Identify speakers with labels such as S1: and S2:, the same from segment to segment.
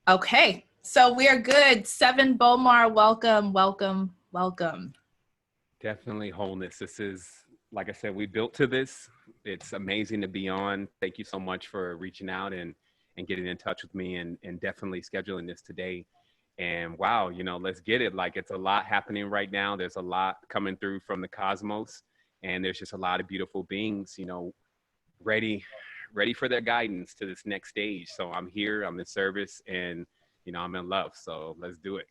S1: Okay, so we are good. Sevan Bomar, welcome, welcome, welcome.
S2: Definitely wholeness. This is, like I said, we built to this. It's amazing to be on. Thank you so much for reaching out and getting in touch with me and definitely scheduling this today. And wow, let's get it. Like it's a lot happening right now. There's a lot coming through from the cosmos, and there's just a lot of beautiful beings, ready, ready for their guidance to this next stage. So I'm here, I'm in service, and I'm in love. So let's do it.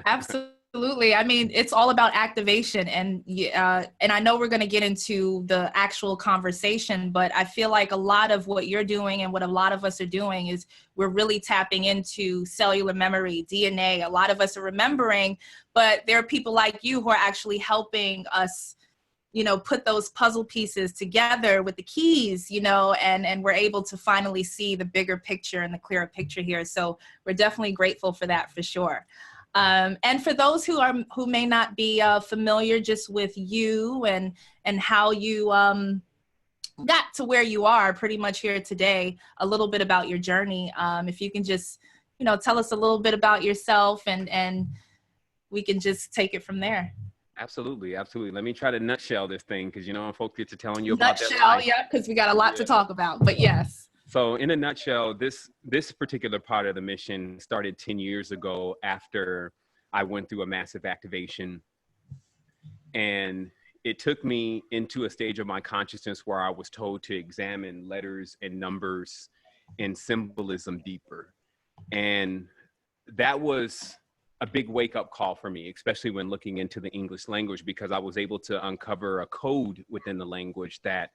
S1: Absolutely. I mean, it's all about activation, and I know we're going to get into the actual conversation, but I feel like a lot of what you're doing and what a lot of us are doing is we're really tapping into cellular memory, DNA. A lot of us are remembering, but there are people like you who are actually helping us put those puzzle pieces together with the keys, and we're able to finally see the bigger picture and the clearer picture here. So we're definitely grateful for that, for sure. And for those who may not be familiar just with you and how you got to where you are pretty much here today, a little bit about your journey. If you can just, tell us a little bit about yourself and we can just take it from there.
S2: Absolutely. Let me try to nutshell this thing because folks get to telling you about
S1: nutshell,
S2: their life.
S1: Yeah, because we got a lot to talk about. But yes.
S2: So in a nutshell, this particular part of the mission started 10 years ago after I went through a massive activation, and it took me into a stage of my consciousness where I was told to examine letters and numbers and symbolism deeper, and that was a big wake-up call for me, especially when looking into the English language, because I was able to uncover a code within the language that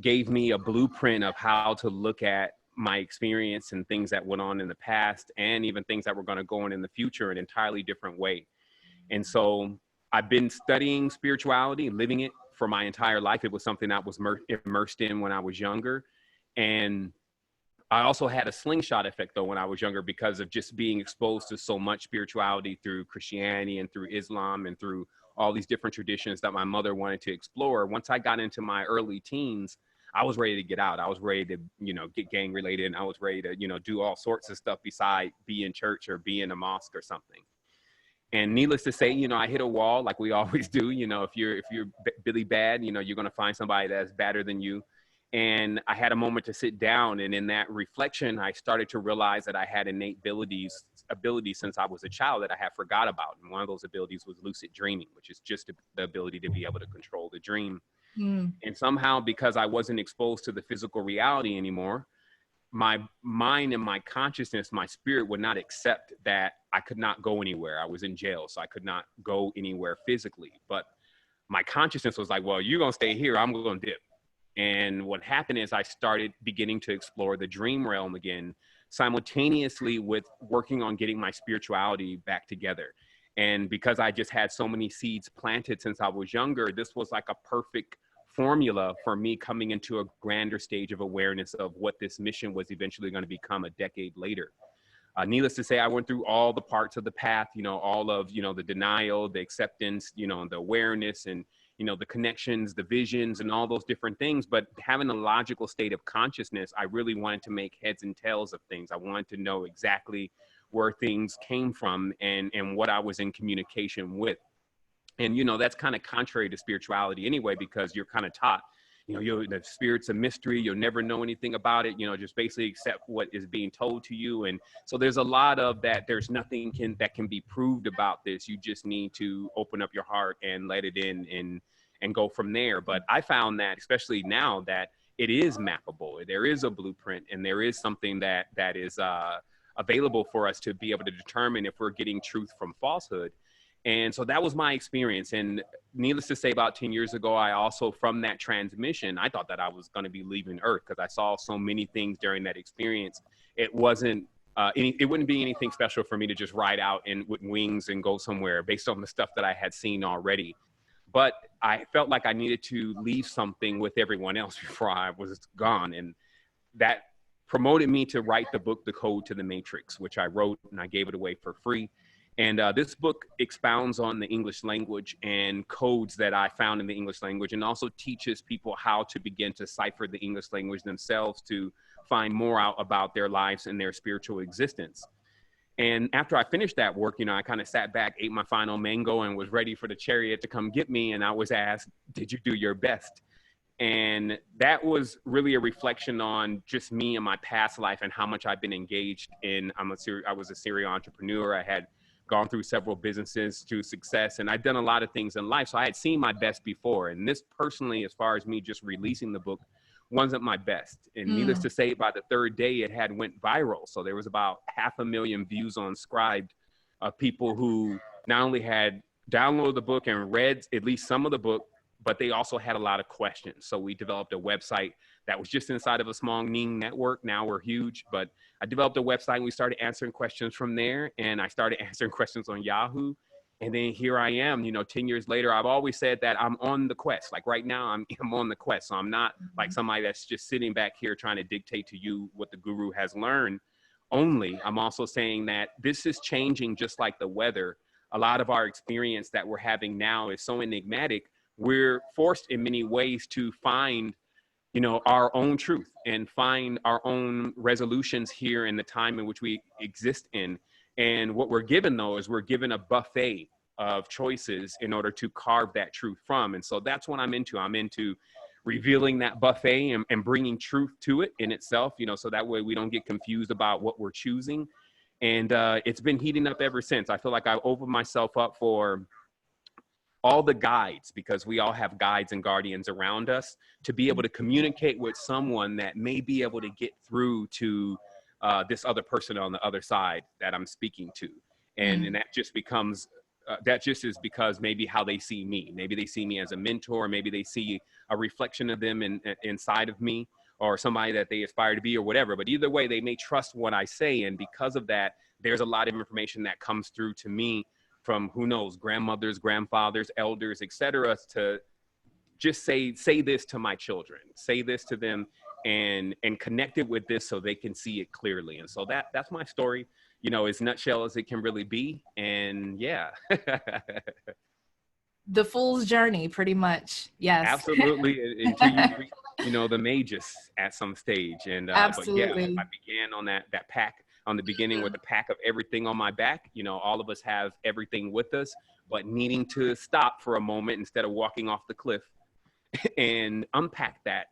S2: gave me a blueprint of how to look at my experience and things that went on in the past, and even things that were going to go on in the future in an entirely different way. And so I've been studying spirituality, living it for my entire life. It was something I was immersed in when I was younger. And I also had a slingshot effect, though, when I was younger, because of just being exposed to so much spirituality through Christianity and through Islam and through all these different traditions that my mother wanted to explore. Once I got into my early teens, I was ready to get out. I was ready to, get gang related, and I was ready to, do all sorts of stuff beside be in church or be in a mosque or something. And needless to say, I hit a wall like we always do. If you're really bad, you're going to find somebody that's better than you. And I had a moment to sit down, and in that reflection, I started to realize that I had innate abilities since I was a child that I had forgot about. And one of those abilities was lucid dreaming, which is just the ability to be able to control the dream. And somehow, because I wasn't exposed to the physical reality anymore, my mind and my consciousness, my spirit would not accept that I could not go anywhere. I was in jail, so I could not go anywhere physically. But my consciousness was like, well, you're going to stay here. I'm going to dip. And what happened is I started beginning to explore the dream realm again, simultaneously with working on getting my spirituality back together. And because I just had so many seeds planted since I was younger, this was like a perfect formula for me coming into a grander stage of awareness of what this mission was eventually going to become a decade later. Needless to say, I went through all the parts of the path, all of, the denial, the acceptance, the awareness, and the connections, the visions, and all those different things. But having a logical state of consciousness, I really wanted to make heads and tails of things. I wanted to know exactly where things came from and what I was in communication with. And, that's kind of contrary to spirituality anyway, because you're kind of taught, the spirit's a mystery. You'll never know anything about it, just basically accept what is being told to you. And so there's a lot of that. There's nothing that can be proved about this. You just need to open up your heart and let it in and go from there. But I found that, especially now, that it is mappable. There is a blueprint, and there is something that is available for us to be able to determine if we're getting truth from falsehood. And so that was my experience. And needless to say, about 10 years ago, I also, from that transmission, I thought that I was going to be leaving Earth because I saw so many things during that experience. It wouldn't be anything special for me to just ride out with wings and go somewhere based on the stuff that I had seen already. But I felt like I needed to leave something with everyone else before I was gone. And that promoted me to write the book, The Code to the Matrix, which I wrote and I gave it away for free. And this book expounds on the English language and codes that I found in the English language, and also teaches people how to begin to cipher the English language themselves to find more out about their lives and their spiritual existence. And after I finished that work, I kind of sat back, ate my final mango, and was ready for the chariot to come get me. And I was asked, did you do your best? And that was really a reflection on just me and my past life and how much I've been engaged in. I was a serial entrepreneur. I had gone through several businesses to success, and I'd done a lot of things in life. So I had seen my best before. And this personally, as far as me just releasing the book, wasn't my best. And needless to say, by the third day, it had went viral. So there was about 500,000 views on Scribd of people who not only had downloaded the book and read at least some of the book, but they also had a lot of questions. So we developed a website that was just inside of a small network. Now we're huge, but I developed a website and we started answering questions from there. And I started answering questions on Yahoo. And then here I am, 10 years later. I've always said that I'm on the quest. Like right now, I'm on the quest. So I'm not like somebody that's just sitting back here trying to dictate to you what the guru has learned only. I'm also saying that this is changing just like the weather. A lot of our experience that we're having now is so enigmatic. We're forced in many ways to find, our own truth and find our own resolutions here in the time in which we exist in. And what we're given, though, is we're given a buffet of choices in order to carve that truth from. And so that's what I'm into. I'm into revealing that buffet and bringing truth to it in itself, so that way we don't get confused about what we're choosing. And it's been heating up ever since. I feel like I opened myself up for all the guides, because we all have guides and guardians around us, to be able to communicate with someone that may be able to get through to this other person on the other side that I'm speaking to. And that just becomes, that just is because maybe how they see me. Maybe they see me as a mentor, maybe they see a reflection of them inside of me, or somebody that they aspire to be, or whatever. But either way, they may trust what I say. And because of that, there's a lot of information that comes through to me from, who knows, grandmothers, grandfathers, elders, etc., to just say this to my children, say this to them, and connect it with this so they can see it clearly. And so that's my story, as nutshell as it can really be. And yeah.
S1: The fool's journey, pretty much. Yes.
S2: Absolutely. Until you reach, the magus at some stage. And
S1: absolutely.
S2: But yeah, I began on that pack on the beginning with a pack of everything on my back. All of us have everything with us, but needing to stop for a moment instead of walking off the cliff and unpack that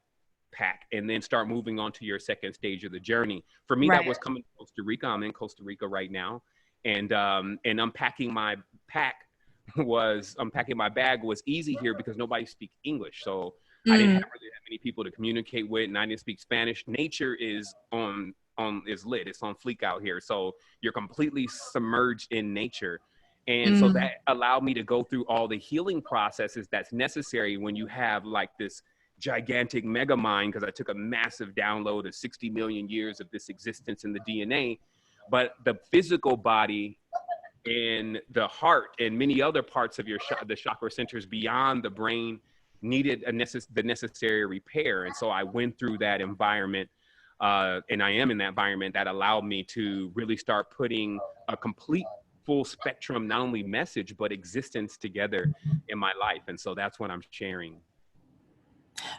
S2: pack and then start moving on to your second stage of the journey. For me, that was coming to Costa Rica. I'm in Costa Rica right now. And unpacking my bag was easy here because nobody speaks English. So I didn't really have many people to communicate with, and I didn't speak Spanish. Nature is is lit. It's on fleek out here. So you're completely submerged in nature. And so that allowed me to go through all the healing processes that's necessary when you have like this gigantic mega mind, because I took a massive download of 60 million years of this existence in the DNA. But the physical body and the heart and many other parts of the chakra centers beyond the brain needed the necessary repair. And so I went through that environment, and I am in that environment that allowed me to really start putting a complete full spectrum, not only message, but existence together in my life. And so that's what I'm sharing.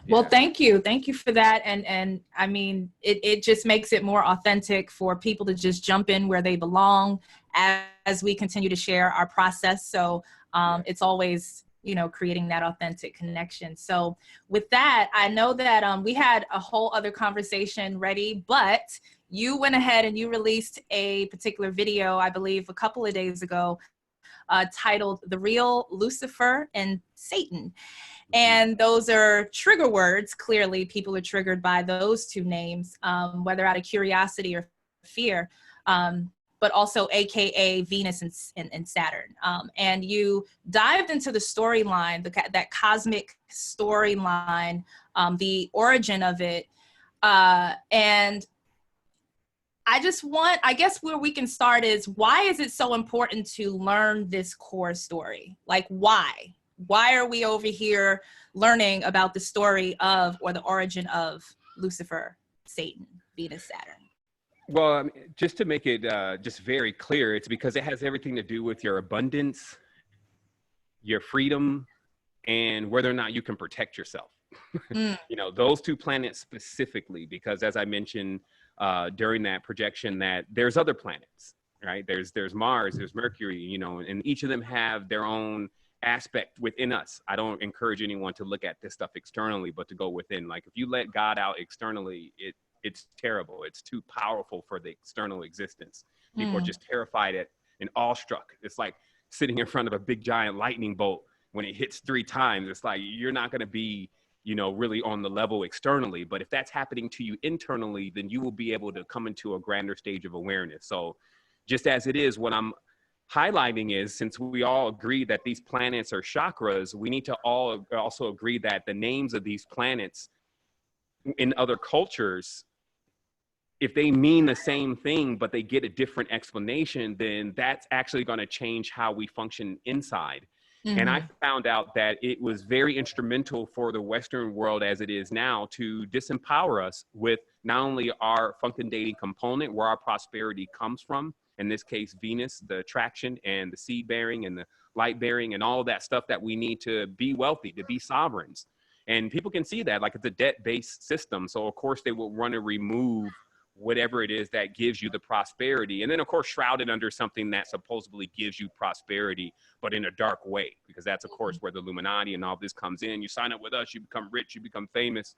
S1: Well, thank you. Thank you for that. And I mean, it just makes it more authentic for people to just jump in where they belong as we continue to share our process. So it's always, creating that authentic connection. So with that, I know that we had a whole other conversation ready, but you went ahead and you released a particular video, I believe a couple of days ago, titled The Real Lucifer and Satan. And those are trigger words. Clearly, people are triggered by those two names, whether out of curiosity or fear, but also AKA Venus and Saturn. And you dived into the storyline, that cosmic storyline, the origin of it. And I guess where we can start is, why is it so important to learn this core story? Like, why? Why are we over here learning about the story of, or the origin of Lucifer, Satan, Venus, Saturn?
S2: Well, just to make it just very clear, it's because it has everything to do with your abundance, your freedom, and whether or not you can protect yourself. Those two planets specifically, because as I mentioned during that projection, that there's other planets, right? There's Mars, there's Mercury, you know, and each of them have their own aspect within us. I don't encourage anyone to look at this stuff externally, but to go within. Like if you let God out externally, it's terrible. It's too powerful for the external existence. People are just terrified and awestruck. It's like sitting in front of a big giant lightning bolt. When it hits 3 times, it's like you're not going to be, you know, really on the level externally. But if that's happening to you internally, then you will be able to come into a grander stage of awareness. So just as it is, what I'm highlighting is, since we all agree that these planets are chakras, we need to all also agree that the names of these planets in other cultures, if they mean the same thing, but they get a different explanation, then that's actually going to change how we function inside. And I found out that it was very instrumental for the Western world as it is now to disempower us with not only our fecundating component, where our prosperity comes from, in this case, Venus, the attraction and the seed bearing and the light bearing and all of that stuff that we need to be wealthy, to be sovereigns. And people can see that, like it's a debt-based system. So of course they will want to remove whatever it is that gives you the prosperity. And then of course, shrouded under something that supposedly gives you prosperity, but in a dark way, because that's of course where the Illuminati and all this comes in. You sign up with us, you become rich, you become famous.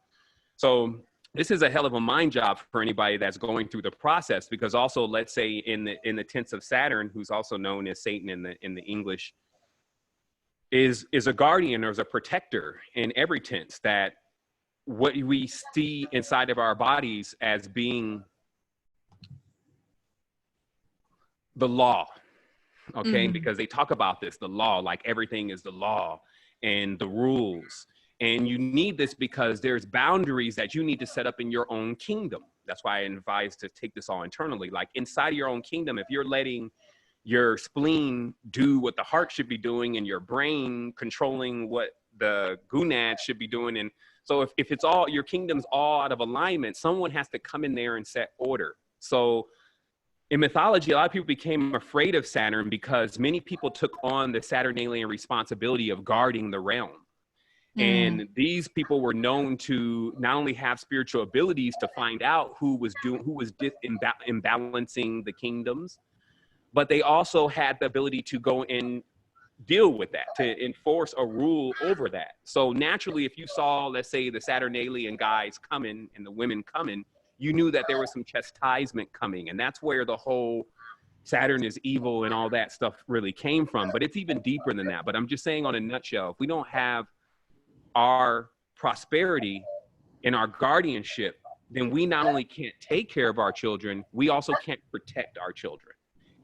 S2: So this is a hell of a mind job for anybody that's going through the process, because also, let's say in the tense of Saturn, who's also known as Satan in the English, is a guardian or is a protector in every tense, that what we see inside of our bodies as being the law, okay? Because they talk about this, the law, like everything is the law and the rules. And you need this because there's boundaries that you need to set up in your own kingdom. That's why I advise to take this all internally. Like inside of your own kingdom, if you're letting your spleen do what the heart should be doing and your brain controlling what the gonads should be doing, and so if it's all, your kingdom's all out of alignment, someone has to come in there and set order. So in mythology, a lot of people became afraid of Saturn because many people took on the Saturnalian responsibility of guarding the realm. And these people were known to not only have spiritual abilities to find out who was imbalancing the kingdoms, but they also had the ability to go and deal with that, to enforce a rule over that. So naturally, if you saw, let's say, the Saturnalian guys coming and the women coming, you knew that there was some chastisement coming. And that's where the whole Saturn is evil and all that stuff really came from. But it's even deeper than that. But I'm just saying, on a nutshell, if we don't have our prosperity and our guardianship, then we not only can't take care of our children, we also can't protect our children.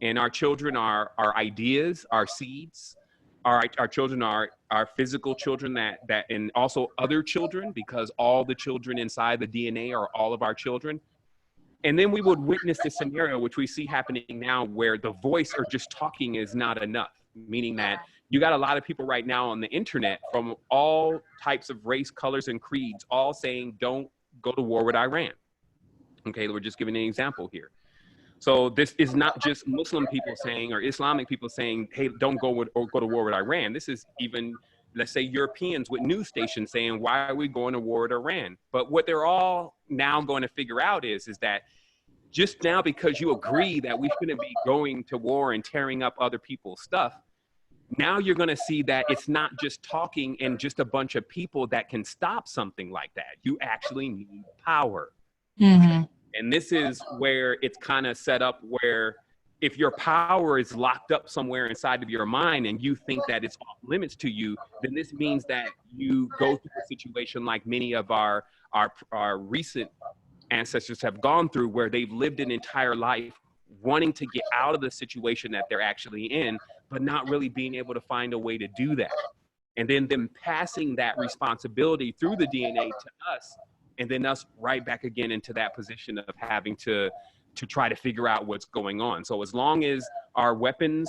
S2: And our children are our ideas, our seeds. Our children are our physical children that and also other children, because all the children inside the DNA are all of our children. And then we would witness this scenario, which we see happening now, where the voice or just talking is not enough, meaning that you got a lot of people right now on the internet from all types of race, colors, and creeds, all saying, don't go to war with Iran. Okay, we're just giving an example here. So this is not just Muslim people saying or Islamic people saying, hey, don't go to war with Iran. This is even, let's say, Europeans with news stations saying, why are we going to war with Iran? But what they're all now going to figure out is that just now, because you agree that we shouldn't be going to war and tearing up other people's stuff, now you're going to see that it's not just talking and just a bunch of people that can stop something like that. You actually need power. And this is where it's kind of set up where if your power is locked up somewhere inside of your mind and you think that it's off limits to you, then this means that you go through a situation like many of our recent ancestors have gone through, where they've lived an entire life wanting to get out of the situation that they're actually in, but not really being able to find a way to do that. And then them passing that responsibility through the DNA to us, and then us right back again into that position of having to try to figure out what's going on. So as long as our weapons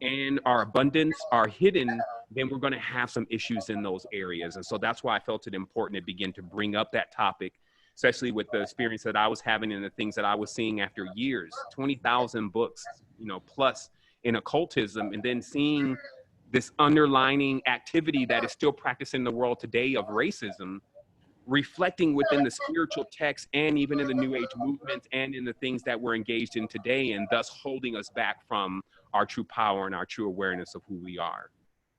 S2: and our abundance are hidden, then we're going to have some issues in those areas. And so that's why I felt it important to begin to bring up that topic, especially with the experience that I was having and the things that I was seeing after years, 20,000 books, plus in occultism, and then seeing this underlining activity that is still practiced in the world today of racism. reflecting within the spiritual text and even in the New Age movements and in the things that we're engaged in today, and thus holding us back from our true power and our true awareness of who we are.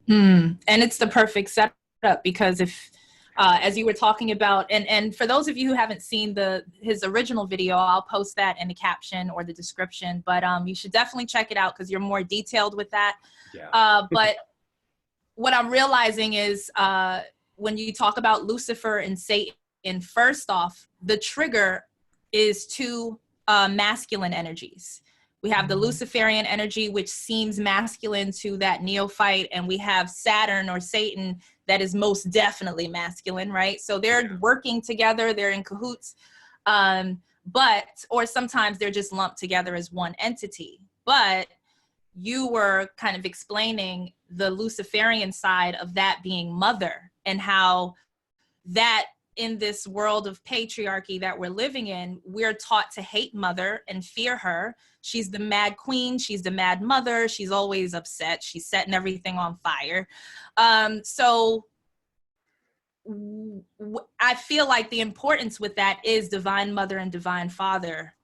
S1: And it's the perfect setup, because if, as you were talking about, and for those of you who haven't seen his original video, I'll post that in the caption or the description, but you should definitely check it out because you're more detailed with that.
S2: Yeah.
S1: But what I'm realizing is when you talk about Lucifer and Satan, first off, the trigger is two masculine energies. We have the Luciferian energy, which seems masculine to that neophyte, and we have Saturn or Satan that is most definitely masculine, right? So they're working together, they're in cahoots, or sometimes they're just lumped together as one entity. But you were kind of explaining the Luciferian side of that being mother, and how that in this world of patriarchy that we're living in, we're taught to hate mother and fear her. She's the mad queen. She's the mad mother. She's always upset. She's setting everything on fire. So I feel like the importance with that is divine mother and divine father.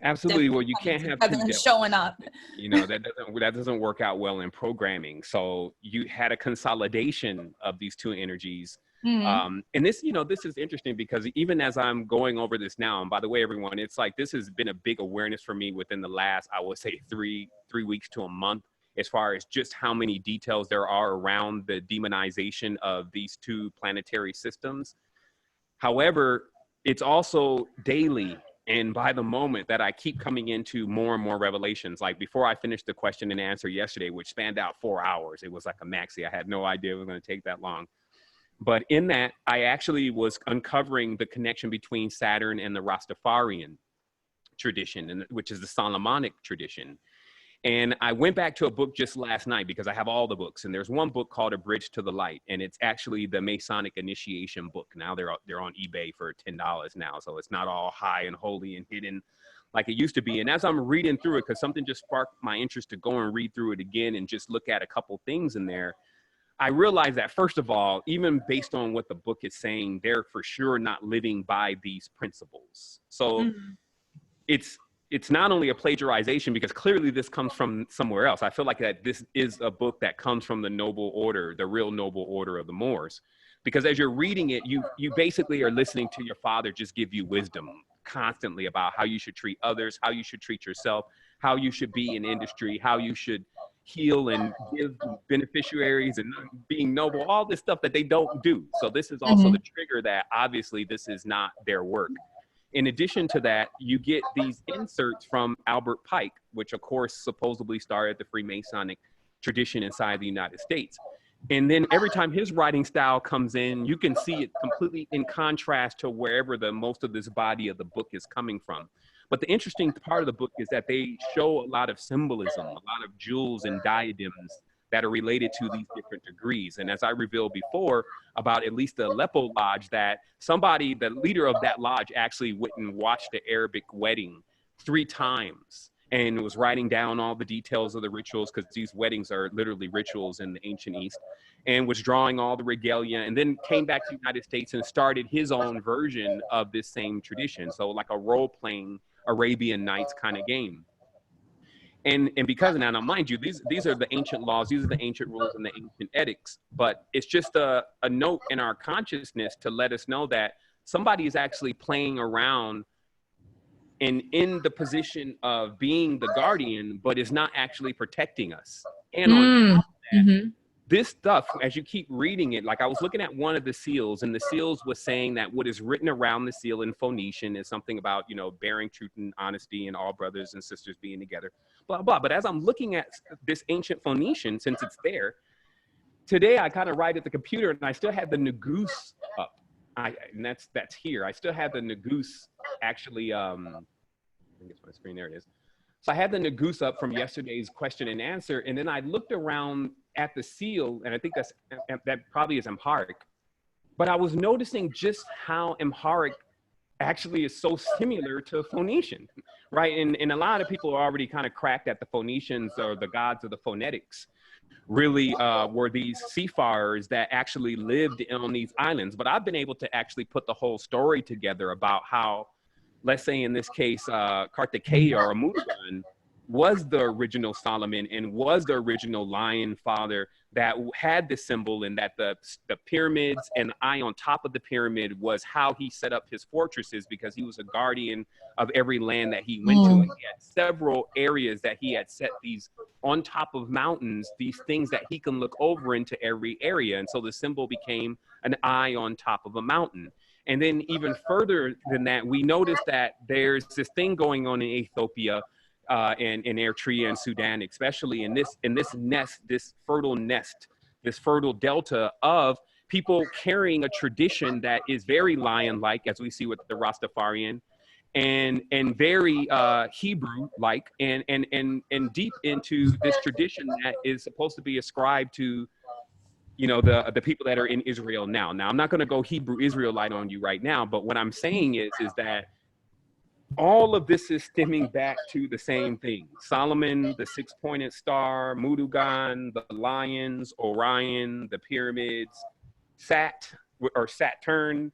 S2: Absolutely. Well, you can't have two devils
S1: showing up.
S2: You know, that doesn't work out well in programming. So you had a consolidation of these two energies. And this, you know, this is interesting because even as I'm going over this now, and by the way, everyone, it's like, this has been a big awareness for me within the last, I would say 3 weeks to a month, as far as just how many details there are around the demonization of these two planetary systems. However, it's also daily and by the moment that I keep coming into more and more revelations. Like before I finished the question and answer yesterday, which spanned out 4 hours, it was like a maxi. I had no idea it was going to take that long. But in that, I actually was uncovering the connection between Saturn and the Rastafarian tradition, which is the Solomonic tradition. And I went back to a book just last night because I have all the books. And there's one book called A Bridge to the Light. And it's actually the Masonic initiation book. Now they're on eBay for $10 now. So it's not all high and holy and hidden like it used to be. And as I'm reading through it, because something just sparked my interest to go and read through it again and just look at a couple things in there, I realized that, first of all, even based on what the book is saying, they're for sure not living by these principles. So it's not only a plagiarization, because clearly this comes from somewhere else. I feel like that this is a book that comes from the noble order, the real noble order of the Moors. Because as you're reading it, you basically are listening to your father just give you wisdom constantly about how you should treat others, how you should treat yourself, how you should be in industry, how you should heal and give beneficiaries and being noble, all this stuff that they don't do. So this is also the trigger that obviously this is not their work. In addition to that, you get these inserts from Albert Pike, which of course supposedly started the Freemasonic tradition inside the United States. And then every time his writing style comes in, you can see it completely in contrast to wherever the most of this body of the book is coming from. But the interesting part of the book is that they show a lot of symbolism, a lot of jewels and diadems that are related to these different degrees. And as I revealed before about at least the Aleppo Lodge, that somebody, the leader of that lodge, actually went and watched the Arabic wedding 3 times and was writing down all the details of the rituals, because these weddings are literally rituals in the ancient East, and was drawing all the regalia, and then came back to the United States and started his own version of this same tradition. So like a role-playing Arabian Nights kind of game. And because of that, now mind you, these are the ancient laws, these are the ancient rules and the ancient edicts, but it's just a note in our consciousness to let us know that somebody is actually playing around and in the position of being the guardian, but is not actually protecting us. And on top of that, this stuff, as you keep reading it, like I was looking at one of the seals, and the seals was saying that what is written around the seal in Phoenician is something about, you know, bearing truth and honesty and all brothers and sisters being together, blah, blah. But as I'm looking at this ancient Phoenician, since it's there, today I kind of write at the computer and I still have the Nagus up. And that's here. I still have the Nagus actually, I think it's my screen, there it is. So I had the Nagus up from yesterday's question and answer, and then I looked around at the seal, and I think that probably is Amharic, but I was noticing just how Amharic actually is so similar to Phoenician, right? And a lot of people are already kind of cracked at the Phoenicians or the gods of the phonetics. really were these seafarers that actually lived on these islands. But I've been able to actually put the whole story together about how, let's say in this case, Kartikeya or Murugan was the original Solomon and was the original lion father that had the symbol, and that the pyramids and the eye on top of the pyramid was how he set up his fortresses, because he was a guardian of every land that he went to. And he had several areas that he had set these on top of mountains, these things that he can look over into every area. And so the symbol became an eye on top of a mountain. And then even further than that, we noticed that there's this thing going on in Ethiopia and in Eritrea and Sudan, especially in this nest, this fertile delta of people carrying a tradition that is very lion-like, as we see with the Rastafarian, and very Hebrew-like, and deep into this tradition that is supposed to be ascribed to, you know, the people that are in Israel now. Now, I'm not going to go Hebrew Israelite on you right now, but what I'm saying is that all of this is stemming back to the same thing. Solomon, the six-pointed star, Murugan, the lions, Orion, the pyramids, Saturn,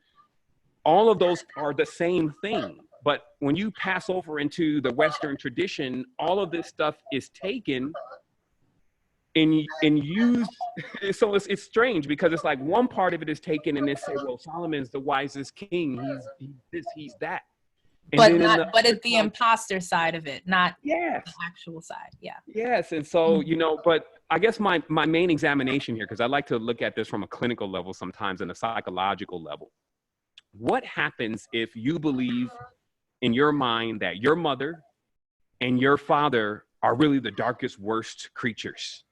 S2: all of those are the same thing. But when you pass over into the Western tradition, all of this stuff is taken and used. So it's strange, because it's like one part of it is taken and they say, well, Solomon's the wisest king. He's this, he's that.
S1: And but it's the imposter side of it, not
S2: the
S1: actual side. Yeah.
S2: Yes. And so, you know, but I guess my main examination here, because I like to look at this from a clinical level sometimes and a psychological level. What happens if you believe in your mind that your mother and your father are really the darkest, worst creatures?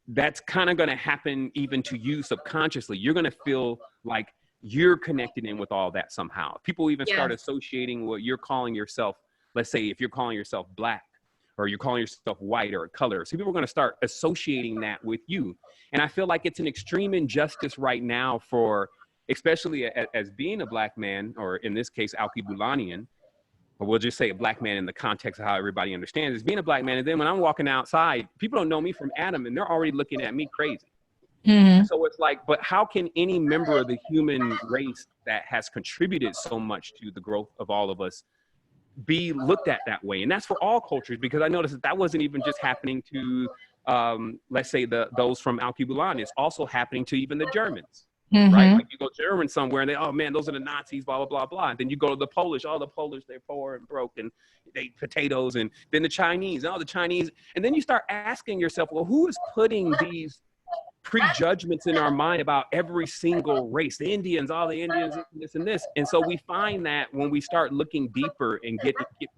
S2: That's kind of going to happen even to you subconsciously. You're going to feel like you're connected in with all that somehow. People even start associating what you're calling yourself. Let's say if you're calling yourself black, or you're calling yourself white or a color. So people are going to start associating that with you. And I feel like it's an extreme injustice right now for, especially as being a black man, or in this case, Alkebulanyan, or we'll just say a black man in the context of how everybody understands is being a black man. And then when I'm walking outside, people don't know me from Adam, and they're already looking at me crazy. So it's like, but how can any member of the human race that has contributed so much to the growth of all of us be looked at that way? And that's for all cultures, because I noticed that wasn't even just happening to, let's say, those from Alkebulan. It's also happening to even the Germans, right? Like you go German somewhere and they, oh man, those are the Nazis, blah, blah, blah, blah. And then you go to the Polish, all the Polish, they're poor and broke and they eat potatoes. And then the Chinese, the Chinese. And then you start asking yourself, well, who is putting these prejudgments in our mind about every single race? The Indians, all the Indians, this and this. And so we find that when we start looking deeper and get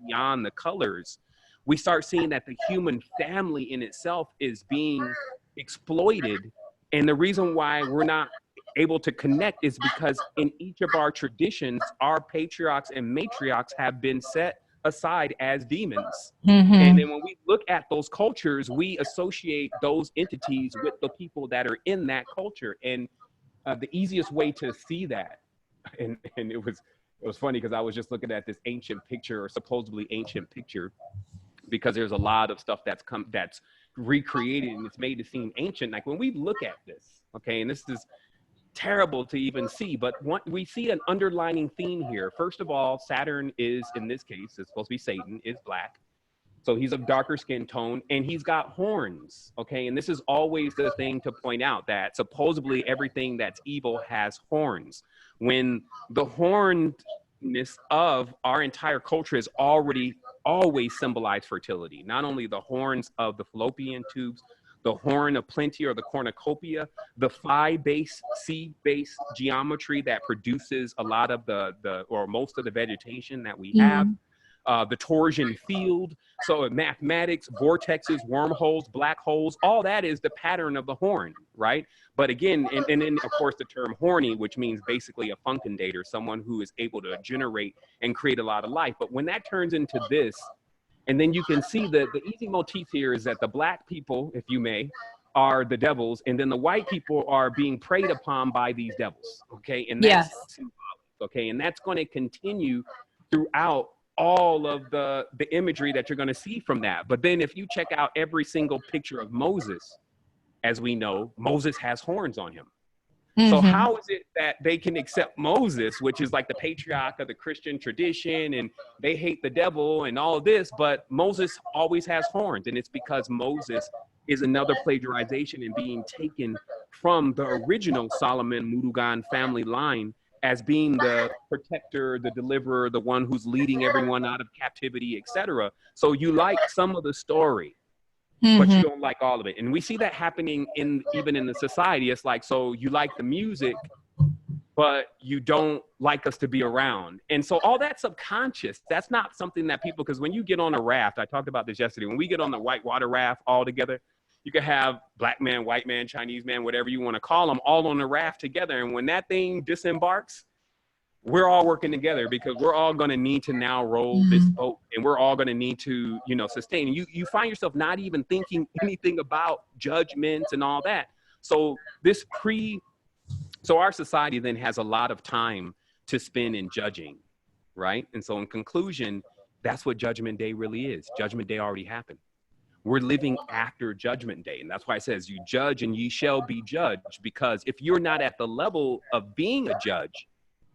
S2: beyond the colors, we start seeing that the human family in itself is being exploited. And the reason why we're not able to connect is because in each of our traditions, our patriarchs and matriarchs have been set aside as demons. And then when we look at those cultures, we associate those entities with the people that are in that culture. And the easiest way to see that, and it was funny because I was just looking at this ancient picture, or supposedly ancient picture, because there's a lot of stuff that's recreated and it's made to seem ancient. Like when we look at this, okay, and this is terrible to even see, but we see an underlining theme here. First of all, Saturn is, in this case, it's supposed to be Satan, is black. So he's of darker skin tone and he's got horns, okay? And this is always the thing to point out, that supposedly everything that's evil has horns, when the hornness of our entire culture is already always symbolized fertility. Not only the horns of the fallopian tubes, the horn of plenty, or the cornucopia, the phi-based, C-based geometry that produces a lot of or most of the vegetation that we have, the torsion field. So mathematics, vortexes, wormholes, black holes, all that is the pattern of the horn, right? But again, and then of course the term horny, which means basically a fecundator, someone who is able to generate and create a lot of life. But when that turns into this, and then you can see the easy motif here is that the black people, if you may, are the devils, and then the white people are being preyed upon by these devils, okay? And that's symbolic, okay? And that's going to continue throughout all of the imagery that you're going to see from that. But then if you check out every single picture of Moses, as we know, Moses has horns on him.
S1: Mm-hmm.
S2: So how is it that they can accept Moses, which is like the patriarch of the Christian tradition, and they hate the devil and all of this, but Moses always has horns? And it's because Moses is another plagiarization and being taken from the original Solomon Murugan family line as being the protector, the deliverer, the one who's leading everyone out of captivity, etc. So you like some of the story, but you don't like all of it. And we see that happening even in the society. It's like, so you like the music, but you don't like us to be around. And so all that subconscious, that's not something that people, because when you get on a raft, I talked about this yesterday, when we get on the whitewater raft all together, you can have black man, white man, Chinese man, whatever you want to call them, all on the raft together. And when that thing disembarks, we're all working together because we're all going to need to now roll this boat, and we're all going to need to, sustain. And you find yourself not even thinking anything about judgments and all that. So so our society then has a lot of time to spend in judging, right? And so in conclusion, that's what Judgment Day really is. Judgment Day already happened. We're living after Judgment Day. And that's why it says, you judge and ye shall be judged, because if you're not at the level of being a judge,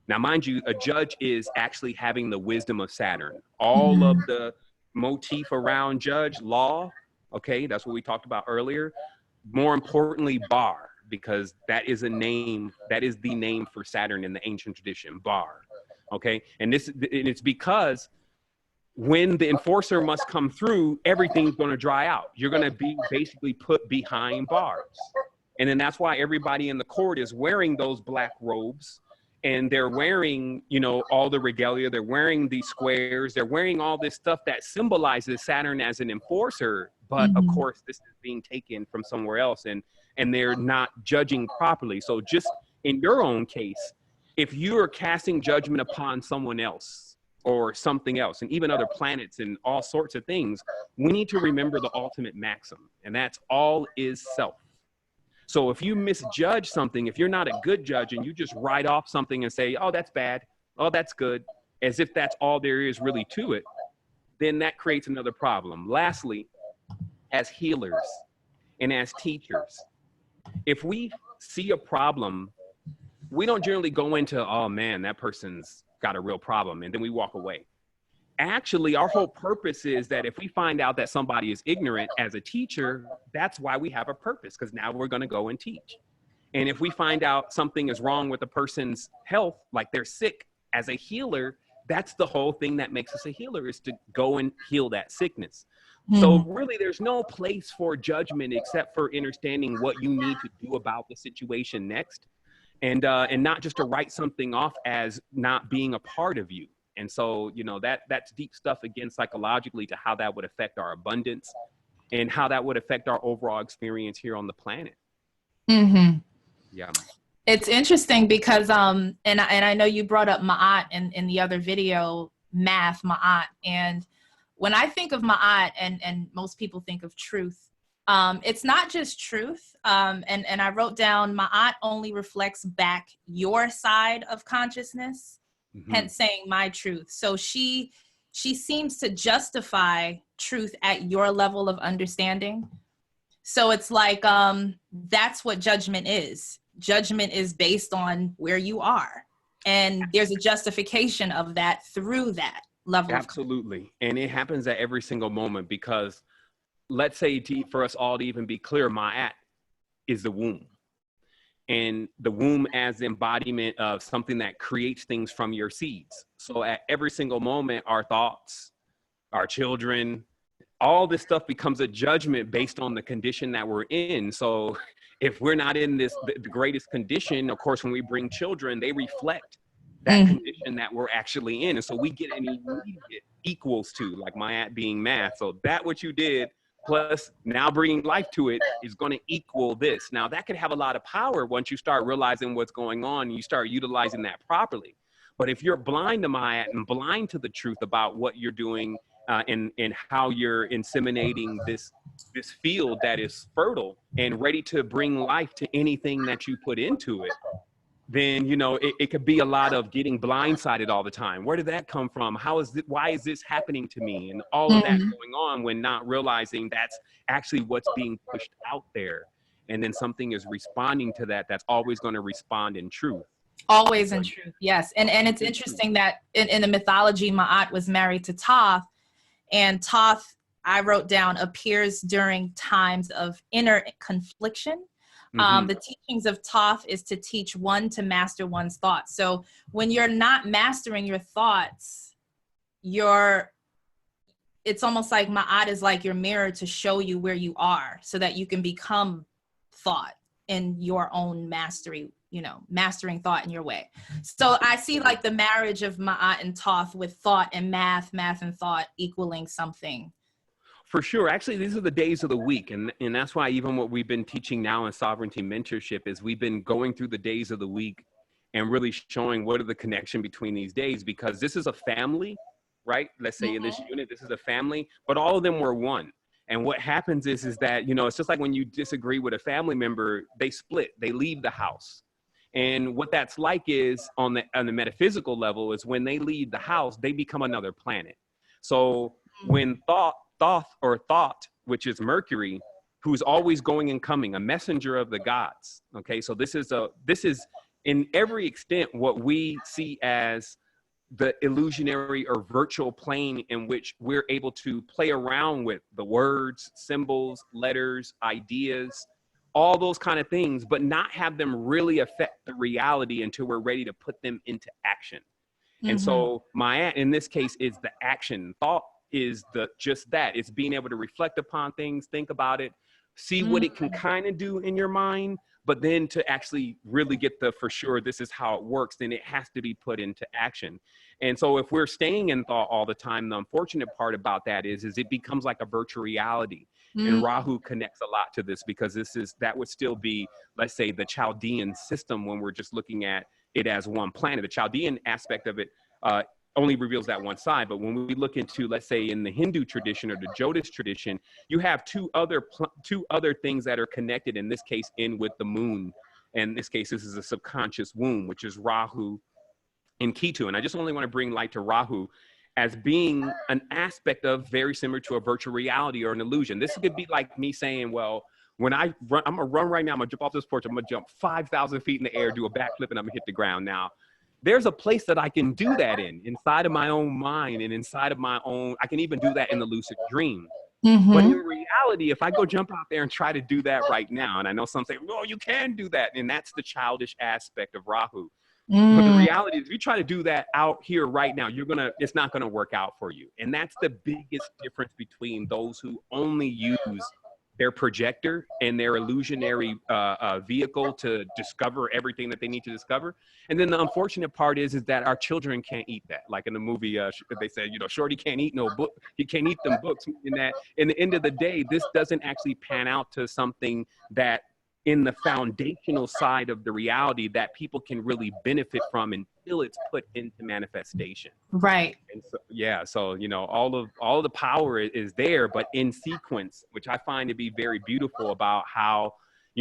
S2: now, mind you, a judge is actually having the wisdom of Saturn. All of the motif around judge, law, okay, that's what we talked about earlier. More importantly, bar, because that is the name for Saturn in the ancient tradition, bar, okay? And it's because when the enforcer must come through, everything's going to dry out. You're going to be basically put behind bars. And then that's why everybody in the court is wearing those black robes. And they're wearing, all the regalia, they're wearing these squares, they're wearing all this stuff that symbolizes Saturn as an enforcer. But of course, this is being taken from somewhere else, and they're not judging properly. So just in your own case, if you are casting judgment upon someone else or something else, and even other planets and all sorts of things, we need to remember the ultimate maxim, and that's all is self. So if you misjudge something, if you're not a good judge and you just write off something and say, oh, that's bad, oh, that's good, as if that's all there is really to it, then that creates another problem. Lastly, as healers and as teachers, if we see a problem, we don't generally go into, oh man, that person's got a real problem, and then we walk away. Actually, our whole purpose is that if we find out that somebody is ignorant as a teacher, that's why we have a purpose, because now we're going to go and teach. And if we find out something is wrong with a person's health, like they're sick, as a healer, that's the whole thing that makes us a healer, is to go and heal that sickness. So really, there's no place for judgment except for understanding what you need to do about the situation next, and not just to write something off as not being a part of you. And so, that's deep stuff, again, psychologically, to how that would affect our abundance and how that would affect our overall experience here on the planet. Yeah.
S1: It's interesting because, and I know you brought up Ma'at in the other video, math, Ma'at. And when I think of Ma'at, and most people think of truth, it's not just truth. And I wrote down, Ma'at only reflects back your side of consciousness. Hence saying my truth. So she seems to justify truth at your level of understanding. So it's like, that's what judgment is. Judgment is based on where you are. And there's a justification of that through that level.
S2: Absolutely. And it happens at every single moment, because let's say, for us all to even be clear, Ma'at is the womb. And the womb as the embodiment of something that creates things from your seeds. So at every single moment, our thoughts, our children, all this stuff becomes a judgment based on the condition that we're in. So if we're not in the greatest condition, of course, when we bring children, they reflect that condition that we're actually in. And so we get an immediate equals to, like Ma'at being math. So that what you did, plus now bringing life to it, is going to equal this. Now that could have a lot of power once you start realizing what's going on and you start utilizing that properly. But if you're blind to Ma'at and blind to the truth about what you're doing and how you're inseminating this field that is fertile and ready to bring life to anything that you put into it, then, it could be a lot of getting blindsided all the time. Where did that come from? Why is this happening to me? And all of that going on, when not realizing that's actually what's being pushed out there. and then something is responding to that, that's always going to respond in truth.
S1: Always in truth, yes. And it's interesting that in the mythology, Ma'at was married to Thoth, and Thoth, I wrote down, appears during times of inner confliction. The teachings of Thoth is to teach one to master one's thoughts. So when you're not mastering your thoughts, it's almost like Ma'at is like your mirror to show you where you are so that you can become thought in your own mastery, mastering thought in your way. So I see like the marriage of Ma'at and Thoth with thought and math and thought equaling something.
S2: For sure. Actually, these are the days of the week. And that's why even what we've been teaching now in Sovereignty Mentorship is we've been going through the days of the week and really showing what are the connection between these days, because this is a family, right? Let's say in this unit, this is a family, but all of them were one. And what happens is that, it's just like when you disagree with a family member, they split, they leave the house. And what that's like is on the metaphysical level is when they leave the house, they become another planet. So when thought, which is Mercury, who's always going and coming, a messenger of the gods. Okay, so this is in every extent what we see as the illusionary or virtual plane in which we're able to play around with the words, symbols, letters, ideas, all those kind of things, but not have them really affect the reality until we're ready to put them into action. And so in this case, is the action. Thought is just that. It's being able to reflect upon things, think about it, see what it can kind of do in your mind, but then to actually really get for sure, this is how it works, then it has to be put into action. And so if we're staying in thought all the time, the unfortunate part about that is it becomes like a virtual reality. And Rahu connects a lot to this, because that would still be, let's say, the Chaldean system when we're just looking at it as one planet. The Chaldean aspect of it only reveals that one side. But when we look into, let's say, in the Hindu tradition or the Jyotish tradition, you have two other things that are connected, in this case, in with the moon. And in this case, this is a subconscious womb, which is Rahu and Ketu. And I just only want to bring light to Rahu as being an aspect of very similar to a virtual reality or an illusion. This could be like me saying, well, when I run, I'm gonna run right now, I'm gonna jump off this porch, I'm gonna jump 5,000 feet in the air, do a backflip, and I'm gonna hit the ground. Now, there's a place that I can do that inside of my own mind and inside of my own, I can even do that in the lucid dream. But in reality, if I go jump out there and try to do that right now, and I know some say, oh, you can do that, and that's the childish aspect of Rahu. But the reality is, if you try to do that out here right now, it's not gonna work out for you. And that's the biggest difference between those who only use their projector and their illusionary vehicle to discover everything that they need to discover. And then the unfortunate part is that our children can't eat that. Like in the movie, they said, Shorty can't eat no book. He can't eat them books. In the end of the day, this doesn't actually pan out to something that in the foundational side of the reality that people can really benefit from until it's put into manifestation.
S1: Right.
S2: And so, yeah, so, all of the power is there, but in sequence, which I find to be very beautiful about how,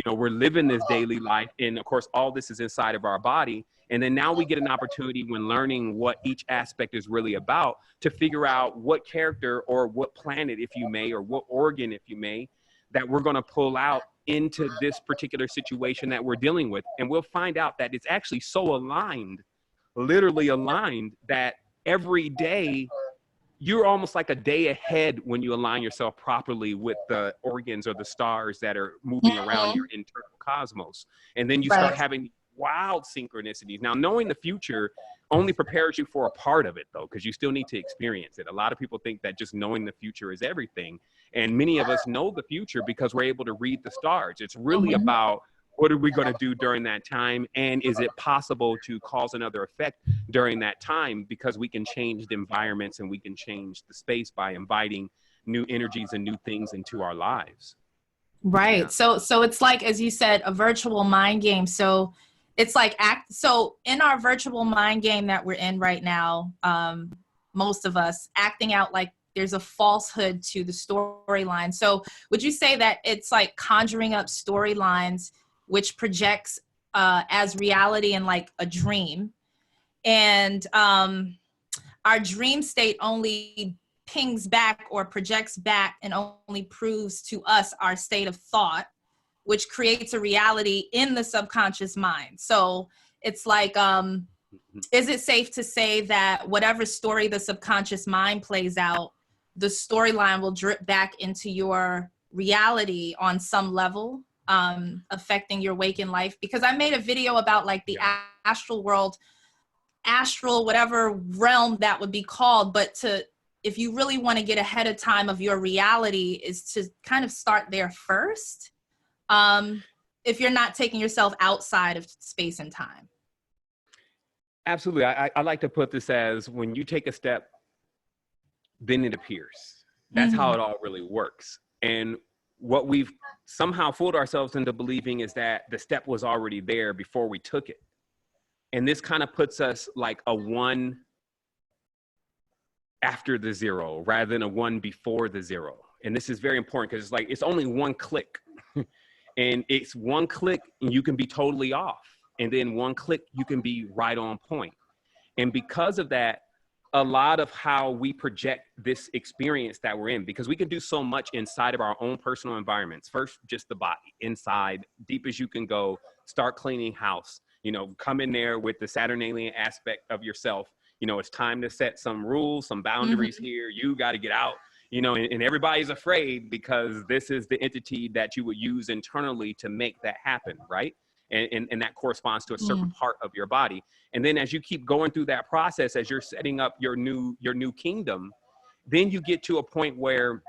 S2: we're living this daily life. And of course, all this is inside of our body. And then now we get an opportunity when learning what each aspect is really about to figure out what character or what planet, if you may, or what organ, if you may, that we're going to pull out into this particular situation that we're dealing with. And we'll find out that it's actually so aligned, literally aligned, that every day you're almost like a day ahead when you align yourself properly with the organs or the stars that are moving around your internal cosmos. And then you start having wild synchronicities. Now, knowing the future only prepares you for a part of it, though, because you still need to experience it. A lot of people think that just knowing the future is everything. And many of us know the future because we're able to read the stars. It's really about what are we going to do during that time? And is it possible to cause another effect during that time? Because we can change the environments and we can change the space by inviting new energies and new things into our lives.
S1: Right.
S2: Yeah.
S1: So it's like, as you said, a virtual mind game. So it's like so in our virtual mind game that we're in right now, most of us acting out like there's a falsehood to the storyline. So would you say that it's like conjuring up storylines which projects as reality in like a dream, and our dream state only pings back or projects back and only proves to us our state of thought, which creates a reality in the subconscious mind. So it's like, is it safe to say that whatever story the subconscious mind plays out, the storyline will drip back into your reality on some level, affecting your waking life? Because I made a video about like the astral world, astral, whatever realm that would be called, but if you really want to get ahead of time of your reality, is to kind of start there first, if you're not taking yourself outside of space and time.
S2: Absolutely. I like to put this as, when you take a step, then it appears. That's how it all really works. And what we've somehow fooled ourselves into believing is that the step was already there before we took it. And this kind of puts us like a 1 after the 0 rather than a 1 before the 0. And this is very important because it's like, it's only 1 click. And it's 1 click and you can be totally off. And then 1 click, you can be right on point. And because of that, a lot of how we project this experience that we're in, because we can do so much inside of our own personal environments. First, just the body, inside, deep as you can go, start cleaning house, you know, come in there with the Saturn alien aspect of yourself. You know, it's time to set some rules, some boundaries here. You got to get out, you know, and everybody's afraid because this is the entity that you would use internally to make that happen, right? And that corresponds to a certain part of your body. And then as you keep going through that process, as you're setting up your new kingdom, then you get to a point where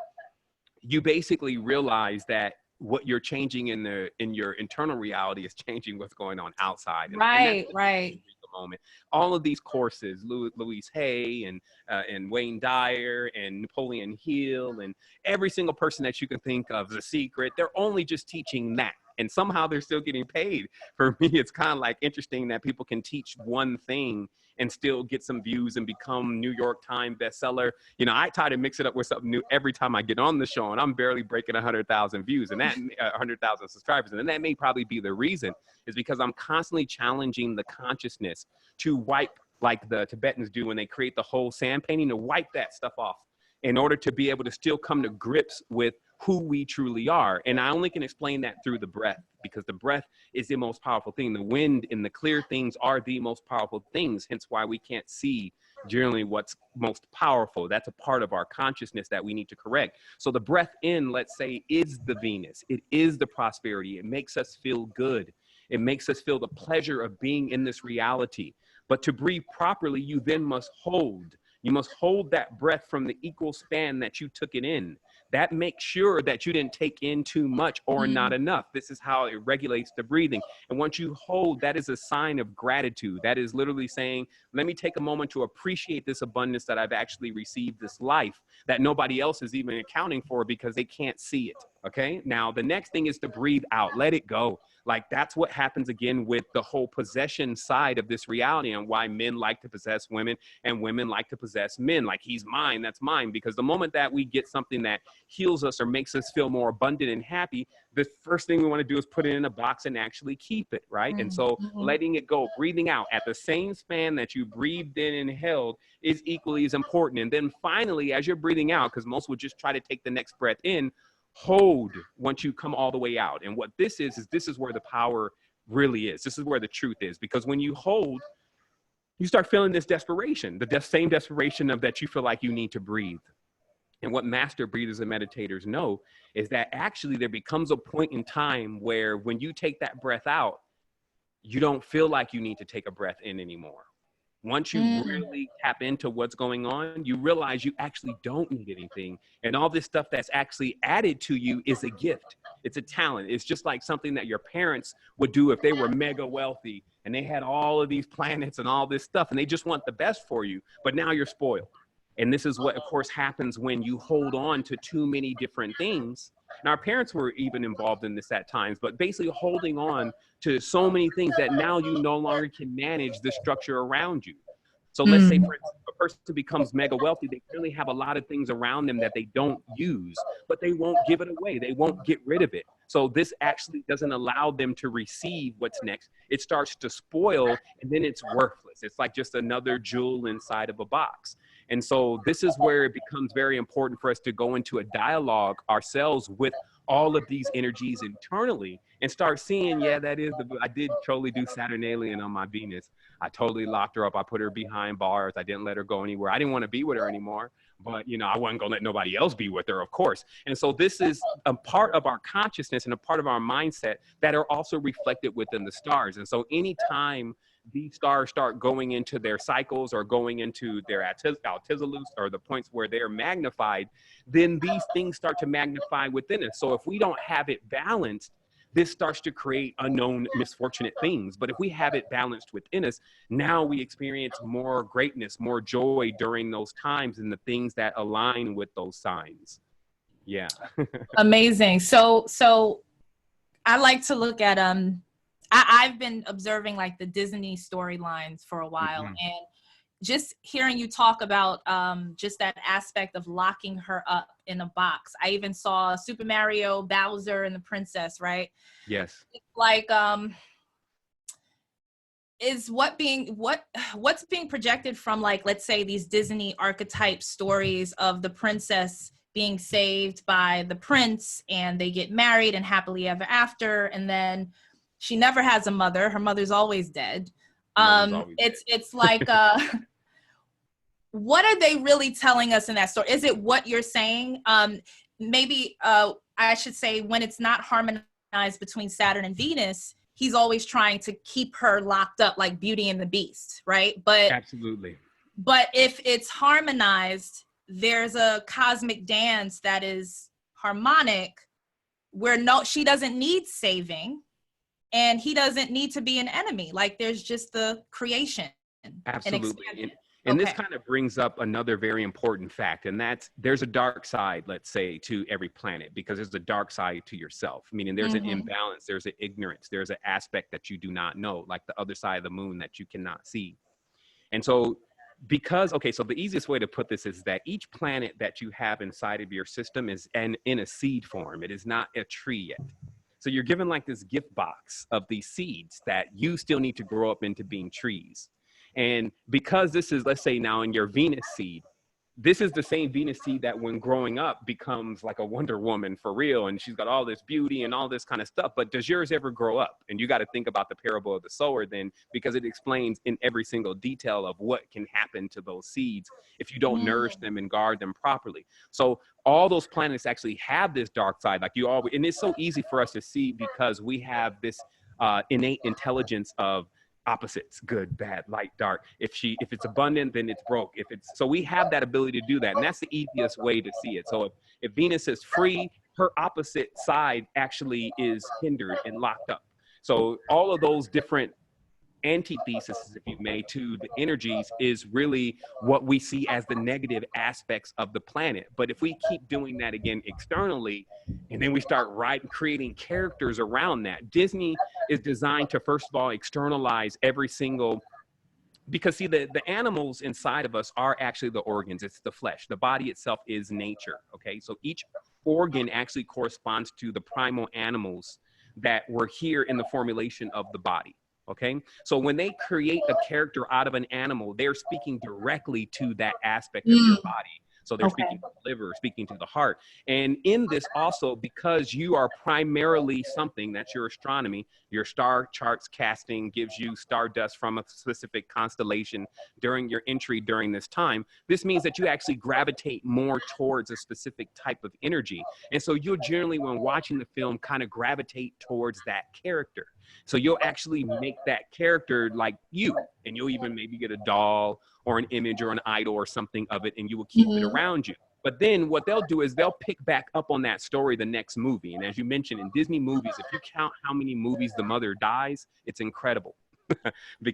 S2: you basically realize that what you're changing in your internal reality is changing what's going on outside.
S1: Right.
S2: The moment. All of these courses, Louise Hay and Wayne Dyer and Napoleon Hill and every single person that you can think of, The Secret, they're only just teaching that. And somehow they're still getting paid. For me, it's kind of like interesting that people can teach one thing and still get some views and become New York Times bestseller. You know, I try to mix it up with something new every time I get on the show, and I'm barely breaking 100,000 views and that 100,000 subscribers. And then that may probably be the reason, is because I'm constantly challenging the consciousness to wipe, like the Tibetans do when they create the whole sand painting, to wipe that stuff off in order to be able to still come to grips with who we truly are. And I only can explain that through the breath, because the breath is the most powerful thing. The wind and the clear things are the most powerful things, hence why we can't see generally what's most powerful. That's a part of our consciousness that we need to correct. So the breath in, let's say, is the Venus. It is the prosperity. It makes us feel good. It makes us feel the pleasure of being in this reality. But to breathe properly, you then must hold. You must hold that breath from the equal span that you took it in. That makes sure that you didn't take in too much or not enough. This is how it regulates the breathing. And once you hold, that is a sign of gratitude. That is literally saying, let me take a moment to appreciate this abundance that I've actually received, this life that nobody else is even accounting for because they can't see it. Okay. Now, the next thing is to breathe out. Let it go. Like, that's what happens again with the whole possession side of this reality, and why men like to possess women and women like to possess men. Like, he's mine, that's mine. Because the moment that we get something that heals us or makes us feel more abundant and happy, the first thing we want to do is put it in a box and actually keep it, right? And so letting it go, breathing out at the same span that you breathed in and held is equally as important. And then finally, as you're breathing out, because most would just try to take the next breath in, hold once you come all the way out. And what this is this is where the power really is. This is where the truth is. Because when you hold, you start feeling this desperation, the same desperation of that you feel like you need to breathe. And what master breathers and meditators know is that actually there becomes a point in time where when you take that breath out, you don't feel like you need to take a breath in anymore. Once you really tap into what's going on, you realize you actually don't need anything. And all this stuff that's actually added to you is a gift. It's a talent. It's just like something that your parents would do if they were mega wealthy and they had all of these planets and all this stuff, and they just want the best for you. But now you're spoiled. And this is what, of course, happens when you hold on to too many different things. And our parents were even involved in this at times, but basically holding on to so many things that now you no longer can manage the structure around you. So let's say, for instance, a person becomes mega wealthy, they really have a lot of things around them that they don't use, but they won't give it away. They won't get rid of it. So this actually doesn't allow them to receive what's next. It starts to spoil, and then it's worthless. It's like just another jewel inside of a box. And so this is where it becomes very important for us to go into a dialogue ourselves with all of these energies internally and start seeing, yeah, that is I did totally do Saturnalian on my Venus. I totally locked her up. I put her behind bars. I didn't let her go anywhere. I didn't want to be with her anymore, but you know, I wasn't going to let nobody else be with her, of course. And so this is a part of our consciousness and a part of our mindset that are also reflected within the stars. And so anytime these stars start going into their cycles or going into their altizolus or the points where they're magnified, then these things start to magnify within us. So if we don't have it balanced, this starts to create unknown misfortunate things. But if we have it balanced within us, now we experience more greatness, more joy during those times and the things that align with those signs. Yeah.
S1: Amazing. So I like to look at I've been observing like the Disney storylines for a while, and just hearing you talk about just that aspect of locking her up in a box. I even saw Super Mario, Bowser, and the princess, right?
S2: Yes.
S1: It's like is what's being projected from, like, let's say these Disney archetype stories of the princess being saved by the prince and they get married and happily ever after, and then she never has a mother. Her mother's always dead. It's like, what are they really telling us in that story? Is it what you're saying? Maybe I should say, when it's not harmonized between Saturn and Venus, he's always trying to keep her locked up, like Beauty and the Beast, right? But
S2: absolutely.
S1: But if it's harmonized, there's a cosmic dance that is harmonic, where she doesn't need saving. And he doesn't need to be an enemy. Like, there's just the creation.
S2: Absolutely. And this kind of brings up another very important fact, and that's there's a dark side, let's say, to every planet, because there's a dark side to yourself, meaning there's an imbalance, there's an ignorance, there's an aspect that you do not know, like the other side of the moon that you cannot see. And so so the easiest way to put this is that each planet that you have inside of your system is in a seed form. It is not a tree yet. So you're given like this gift box of these seeds that you still need to grow up into being trees. And because this is, let's say now in your Venus seed, this is the same Venus seed that when growing up becomes like a Wonder Woman for real. And she's got all this beauty and all this kind of stuff. But does yours ever grow up? And you got to think about the parable of the sower then, because it explains in every single detail of what can happen to those seeds if you don't nourish them and guard them properly. So all those planets actually have this dark side, like you always, and it's so easy for us to see because we have this innate intelligence of opposites, good, bad, light, dark. If it's abundant, then it's broke. So we have that ability to do that. And that's the easiest way to see it. So if Venus is free, her opposite side actually is hindered and locked up. So all of those different antithesis, if you may, to the energies is really what we see as the negative aspects of the planet. But if we keep doing that again externally, and then we start creating characters around that, Disney is designed to, first of all, externalize every single, because see, the animals inside of us are actually the organs. It's the flesh. The body itself is nature. Okay, so each organ actually corresponds to the primal animals that were here in the formulation of the body. Okay, so when they create a character out of an animal, they're speaking directly to that aspect of your body. So they're speaking to the liver, speaking to the heart. And in this also, because you are primarily something, that's your astronomy, your star charts casting gives you stardust from a specific constellation during your entry during this time. This means that you actually gravitate more towards a specific type of energy. And so you'll generally, when watching the film, kind of gravitate towards that character. So you'll actually make that character like you, and you'll even maybe get a doll or an image or an idol or something of it, and you will keep it around you. But then what they'll do is they'll pick back up on that story the next movie. And as you mentioned, in Disney movies, if you count how many movies the mother dies, it's incredible.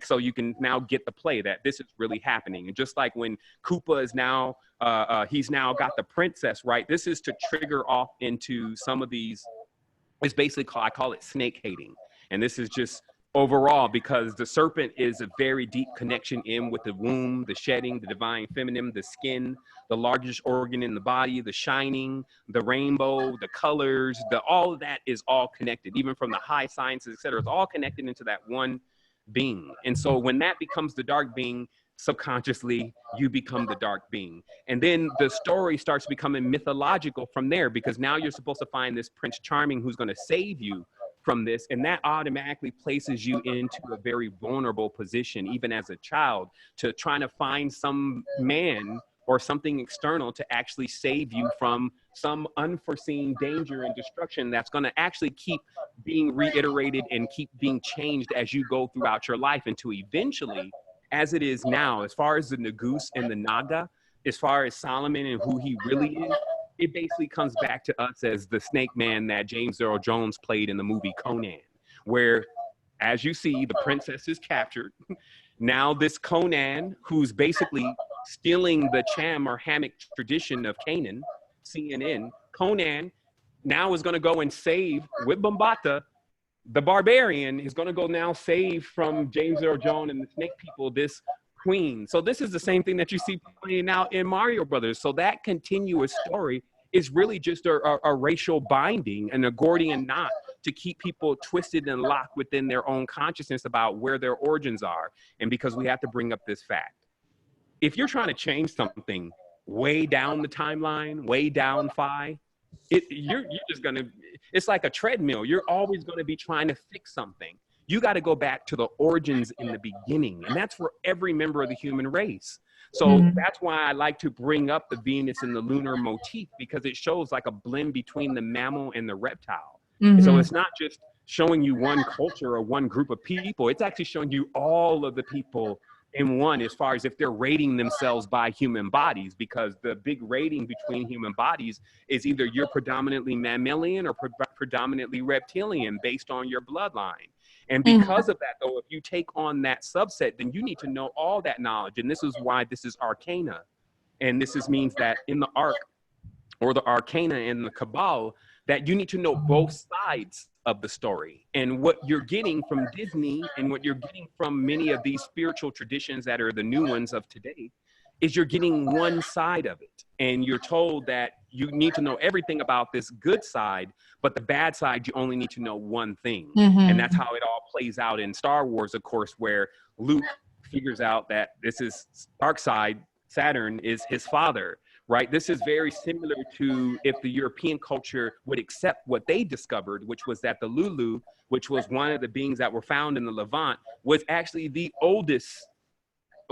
S2: So you can now get the play that this is really happening. And just like when Koopa is now, he's now got the princess, right? This is to trigger off into some of these, it's basically I call it snake hating. And this is just overall, because the serpent is a very deep connection in with the womb, the shedding, the divine feminine, the skin, the largest organ in the body, the shining, the rainbow, the colors, all of that is all connected, even from the high sciences, et cetera. It's all connected into that one being. And so when that becomes the dark being, subconsciously you become the dark being. And then the story starts becoming mythological from there, because now you're supposed to find this Prince Charming who's going to save you from this. And that automatically places you into a very vulnerable position, even as a child, to trying to find some man or something external to actually save you from some unforeseen danger and destruction that's going to actually keep being reiterated and keep being changed as you go throughout your life, until eventually, as it is now, as far as the Nagus and the Naga, as far as Solomon and who he really is, it basically comes back to us as the snake man that James Earl Jones played in the movie Conan, where, as you see, the princess is captured. Now this Conan, who's basically stealing the Cham or Hammock tradition of Canaan, CNN, Conan now is going to go and save, with Bombata, the barbarian is going to go now save from James Earl Jones and the snake people, this queen. So this is the same thing that you see playing out in Mario Brothers. So that continuous story is really just a racial binding, an Gordian knot to keep people twisted and locked within their own consciousness about where their origins are. And because we have to bring up this fact, if you're trying to change something way down the timeline, way down phi, you're just gonna, it's like a treadmill. You're always gonna be trying to fix something. You got to go back to the origins in the beginning. And that's for every member of the human race. So that's why I like to bring up the Venus and the lunar motif, because it shows like a blend between the mammal and the reptile. So it's not just showing you one culture or one group of people. It's actually showing you all of the people in one, as far as if they're rating themselves by human bodies, because the big rating between human bodies is either you're predominantly mammalian or predominantly reptilian based on your bloodline. And because of that, though, if you take on that subset, then you need to know all that knowledge. And this is why this is arcana. And this means that in the arc, or the arcana and the cabal, that you need to know both sides of the story. And what you're getting from Disney and what you're getting from many of these spiritual traditions that are the new ones of today is you're getting one side of it. And you're told that you need to know everything about this good side, but the bad side, you only need to know one thing. And that's how it all plays out in Star Wars, of course, where Luke figures out that this is dark side, Saturn is his father, right? This is very similar to if the European culture would accept what they discovered, which was that the Lulu, which was one of the beings that were found in the Levant, was actually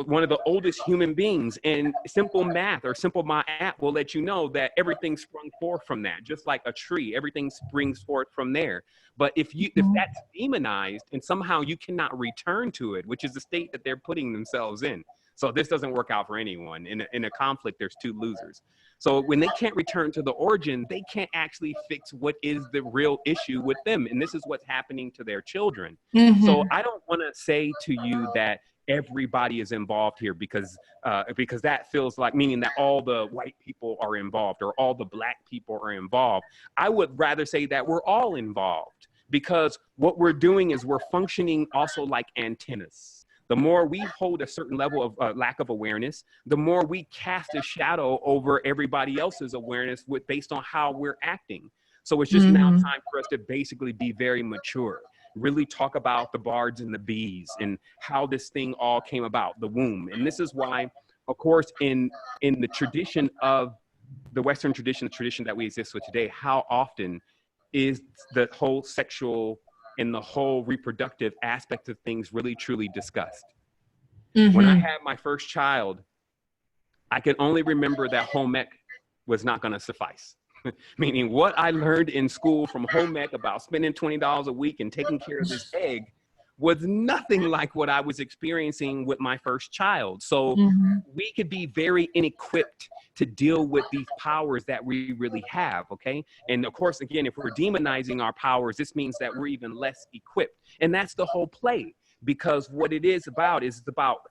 S2: one of the oldest human beings. And simple math or simple math will let you know that everything sprung forth from that, just like a tree, everything springs forth from there. But if that's demonized and somehow you cannot return to it, which is the state that they're putting themselves in. So this doesn't work out for anyone. In a conflict, there's two losers. So when they can't return to the origin, they can't actually fix what is the real issue with them. And this is what's happening to their children. So I don't want to say to you that everybody is involved here, because that feels like meaning that all the white people are involved or all the black people are involved. I would rather say that we're all involved, because what we're doing is we're functioning also like antennas. The more we hold a certain level of lack of awareness, the more we cast a shadow over everybody else's awareness based on how we're acting. So it's just now time for us to basically be very mature, really talk about the bards and the bees and how this thing all came about, the womb. And this is why, of course, in the tradition of the Western tradition, the tradition that we exist with today, how often is the whole sexual and the whole reproductive aspect of things really truly discussed? When I had my first child, I can only remember that home ec was not going to suffice. Meaning what I learned in school from home ec about spending $20 a week and taking care of this egg was nothing like what I was experiencing with my first child. So we could be very inequipped to deal with these powers that we really have, okay? And of course, again, if we're demonizing our powers, this means that we're even less equipped. And that's the whole play, because what it is about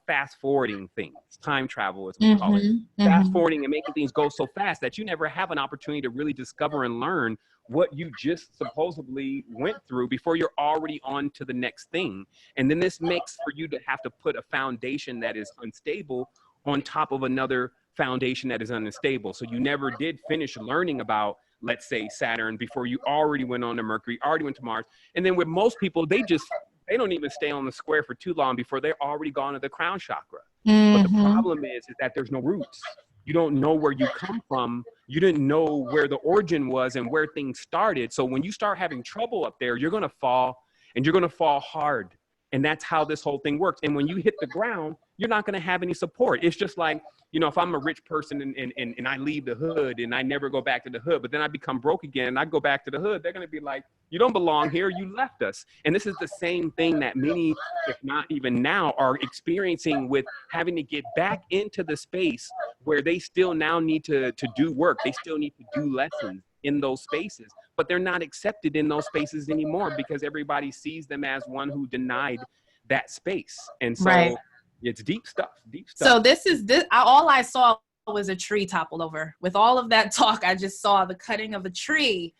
S2: fast forwarding things, time travel as we call it. Fast forwarding and making things go so fast that you never have an opportunity to really discover and learn what you just supposedly went through before you're already on to the next thing. And then this makes for you to have to put a foundation that is unstable on top of another foundation that is unstable. So you never did finish learning about, let's say, Saturn before you already went on to Mercury, already went to Mars. And then with most people, they just they don't even stay on the square for too long before they're already gone to the crown chakra. But the
S1: Mm-hmm.
S2: problem is that there's no roots. You don't know where you come from. You didn't know where the origin was and where things started. So when you start having trouble up there, you're going to fall, and you're going to fall hard. And that's how this whole thing works. And when you hit the ground, you're not going to have any support. It's just like, you know, if I'm a rich person and I leave the hood and I never go back to the hood, but then I become broke again and I go back to the hood, they're going to be like, you don't belong here. You left us. And this is the same thing that many, if not even now, are experiencing with having to get back into the space where they still now need to do work. They still need to do lessons in those spaces, but they're not accepted in those spaces anymore because everybody sees them as one who denied that space. And so
S1: Right.
S2: it's deep stuff.
S1: So this all I saw was a tree toppled over. With all of that talk, I just saw the cutting of a tree.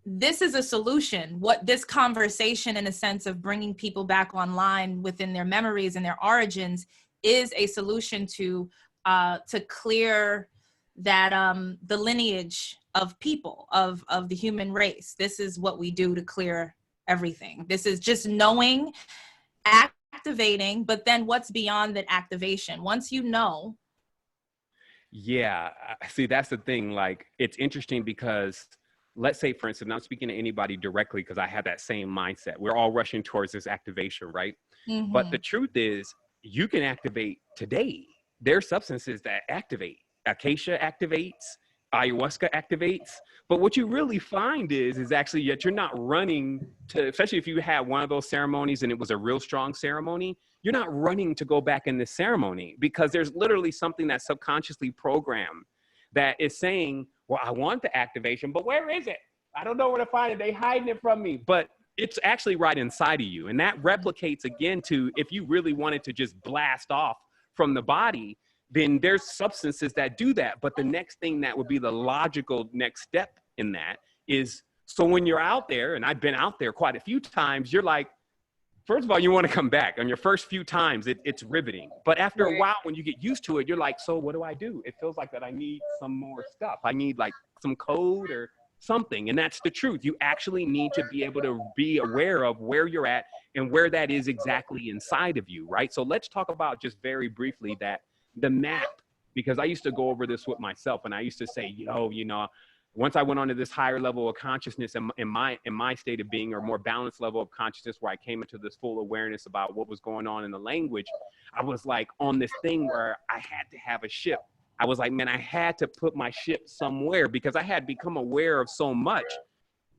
S1: This is a solution. What this conversation, in a sense of bringing people back online within their memories and their origins, is a solution to clear that the lineage of people, of the human race. This is what we do to clear everything. This is just knowing, activating, but then what's beyond that activation? Once you know.
S2: Yeah, see, that's the thing. Like, it's interesting because let's say, for instance, I'm speaking to anybody directly because I have that same mindset. We're all rushing towards this activation, right?
S1: Mm-hmm.
S2: But the truth is, you can activate today. There are substances that activate. Acacia activates, ayahuasca activates. But what you really find is actually that you're not running to, especially if you had one of those ceremonies and it was a real strong ceremony, you're not running to go back in this ceremony because there's literally something that's subconsciously programmed that is saying, well, I want the activation, but where is it? I don't know where to find it. They hiding it from me. But it's actually right inside of you. And that replicates again to, if you really wanted to just blast off from the body, then there's substances that do that. But the next thing that would be the logical next step in that is, so when you're out there, and I've been out there quite a few times, you're like, first of all, you want to come back. On your first few times, it's riveting. But after a while, when you get used to it, you're like, so what do? It feels like that I need some more stuff. I need like some code or something. And that's the truth. You actually need to be able to be aware of where you're at and where that is exactly inside of you, right? So let's talk about just very briefly that the map, because I used to go over this with myself and I used to say, once I went on to this higher level of consciousness in my state of being, or more balanced level of consciousness, where I came into this full awareness about what was going on in the language, I was like on this thing where I had to have a ship. I was like, man, I had to put my ship somewhere because I had become aware of so much.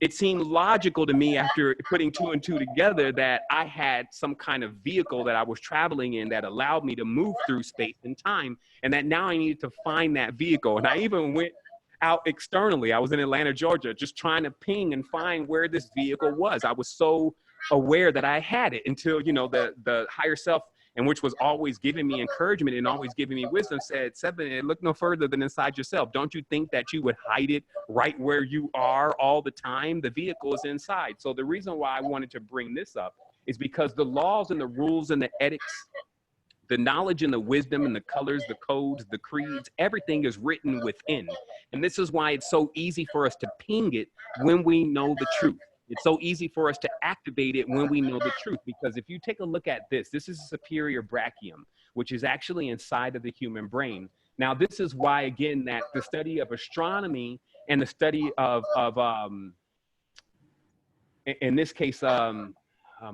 S2: It seemed logical to me after putting two and two together that I had some kind of vehicle that I was traveling in that allowed me to move through space and time, and that now I needed to find that vehicle. And I even went out externally. I was in Atlanta, Georgia, just trying to ping and find where this vehicle was. I was so aware that I had it until, the higher self, and which was always giving me encouragement and always giving me wisdom, said, Sevan, look no further than inside yourself. Don't you think that you would hide it right where you are all the time? The vehicle is inside. So the reason why I wanted to bring this up is because the laws and the rules and the ethics, the knowledge and the wisdom and the colors, the codes, the creeds, everything is written within. And this is why it's so easy for us to ping it when we know the truth. It's so easy for us to activate it when we know the truth, because if you take a look at this is a superior brachium, which is actually inside of the human brain. Now, this is why, again, that the study of astronomy and the study of in this case, oh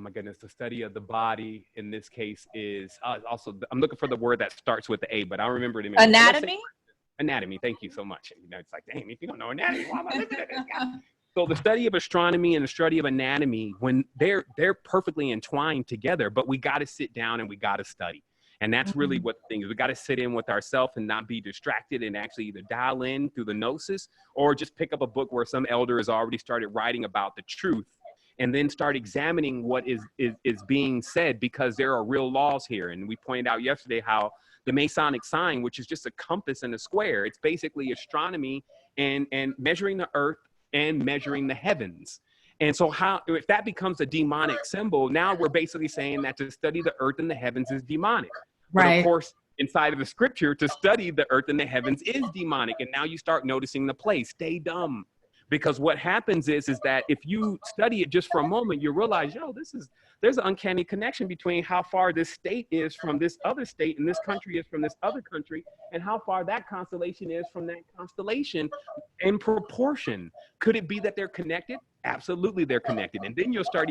S2: my goodness, the study of the body in this case is also, I'm looking for the word that starts with the A, but I don't remember it in
S1: Anatomy?
S2: Anatomy, thank you so much. It's like, damn, if you don't know anatomy, why am I listening to this guy? So the study of astronomy and the study of anatomy, when they're perfectly entwined together, but we got to sit down and we got to study. And that's really what the thing is. We got to sit in with ourselves and not be distracted and actually either dial in through the gnosis or just pick up a book where some elder has already started writing about the truth and then start examining what is being said, because there are real laws here. And we pointed out yesterday how the Masonic sign, which is just a compass and a square, it's basically astronomy and measuring the earth and measuring the heavens. And so if that becomes a demonic symbol, now we're basically saying that to study the earth and the heavens is demonic. Right. But of course, inside of the scripture, to study the earth and the heavens is demonic. And now you start noticing the play. Stay dumb. Because what happens is that if you study it just for a moment, you realize, yo, there's an uncanny connection between how far this state is from this other state and this country is from this other country, and how far that constellation is from that constellation in proportion. Could it be that they're connected? Absolutely, they're connected. And then you'll start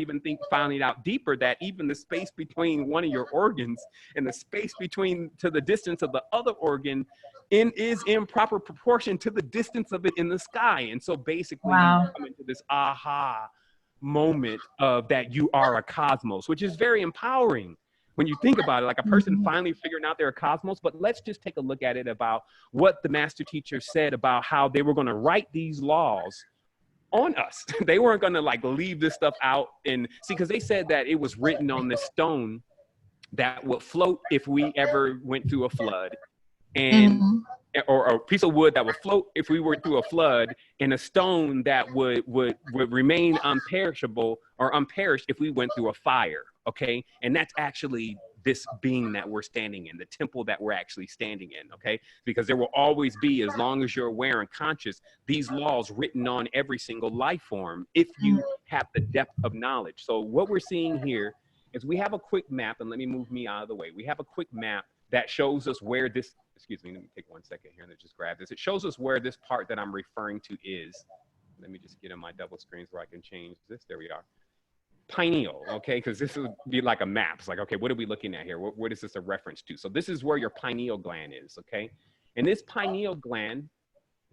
S2: finding out deeper that even the space between one of your organs and the space to the distance of the other organ is in proper proportion to the distance of it in the sky. And so basically you come into this aha moment of that you are a cosmos, which is very empowering when you think about it, like a person finally figuring out they're a cosmos. But let's just take a look at it about what the master teacher said about how they were going to write these laws on us. They weren't going to like leave this stuff out and see, because they said that it was written on this stone that would float if we ever went through a flood, and or a piece of wood that would float if we were through a flood, and a stone that would remain unperishable or unperished if we went through a fire. Okay. And that's actually this being that we're standing in, the temple that we're actually standing in. Okay. Because there will always be, as long as you're aware and conscious, these laws written on every single life form if you have the depth of knowledge. So what we're seeing here is we have a quick map, and let me move me out of the way. We have a quick map that shows us where this, excuse me, let me take 1 second here and just grab this. It shows us where this part that I'm referring to is. Let me just get on my double screens where I can change this. There we are. Pineal, okay, because this would be like a map. It's like, okay, what are we looking at here? What is this a reference to? So this is where your pineal gland is, okay? And this pineal gland,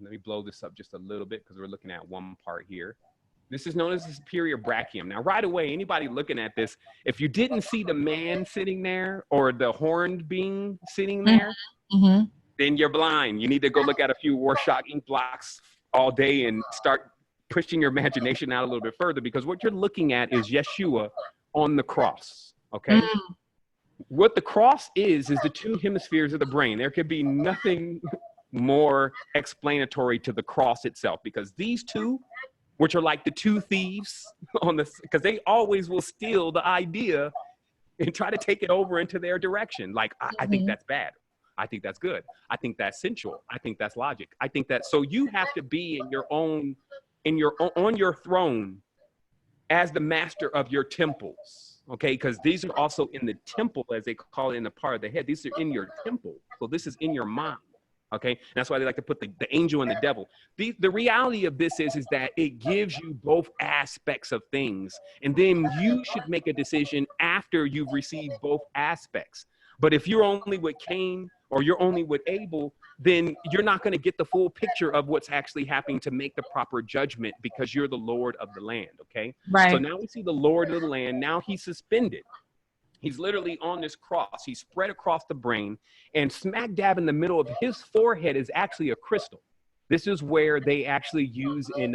S2: let me blow this up just a little bit because we're looking at one part here. This is known as the superior brachium. Now, right away, anybody looking at this, if you didn't see the man sitting there or the horned being sitting there, then you're blind. You need to go look at a few Rorschach ink blocks all day and start pushing your imagination out a little bit further, because what you're looking at is Yeshua on the cross, okay? What the cross is the two hemispheres of the brain. There could be nothing more explanatory to the cross itself, because these two, which are like the two thieves on this, because they always will steal the idea and try to take it over into their direction. Like, I think that's bad. I think that's good. I think that's sensual. I think that's logic. I think that, so you have to be in your own, on your throne as the master of your temples, okay? Because these are also in the temple, as they call it, in the part of the head. These are in your temple. So this is in your mind. Okay, and that's why they like to put the angel and the devil. The reality of this is that it gives you both aspects of things, and then you should make a decision after you've received both aspects. But if you're only with Cain or you're only with Abel, then you're not going to get the full picture of what's actually happening to make the proper judgment, because you're the Lord of the land. Okay, right. So now we see the Lord of the land. Now he's suspended. He's literally on this cross. He's spread across the brain, and smack dab in the middle of his forehead is actually a crystal. This is where they actually use in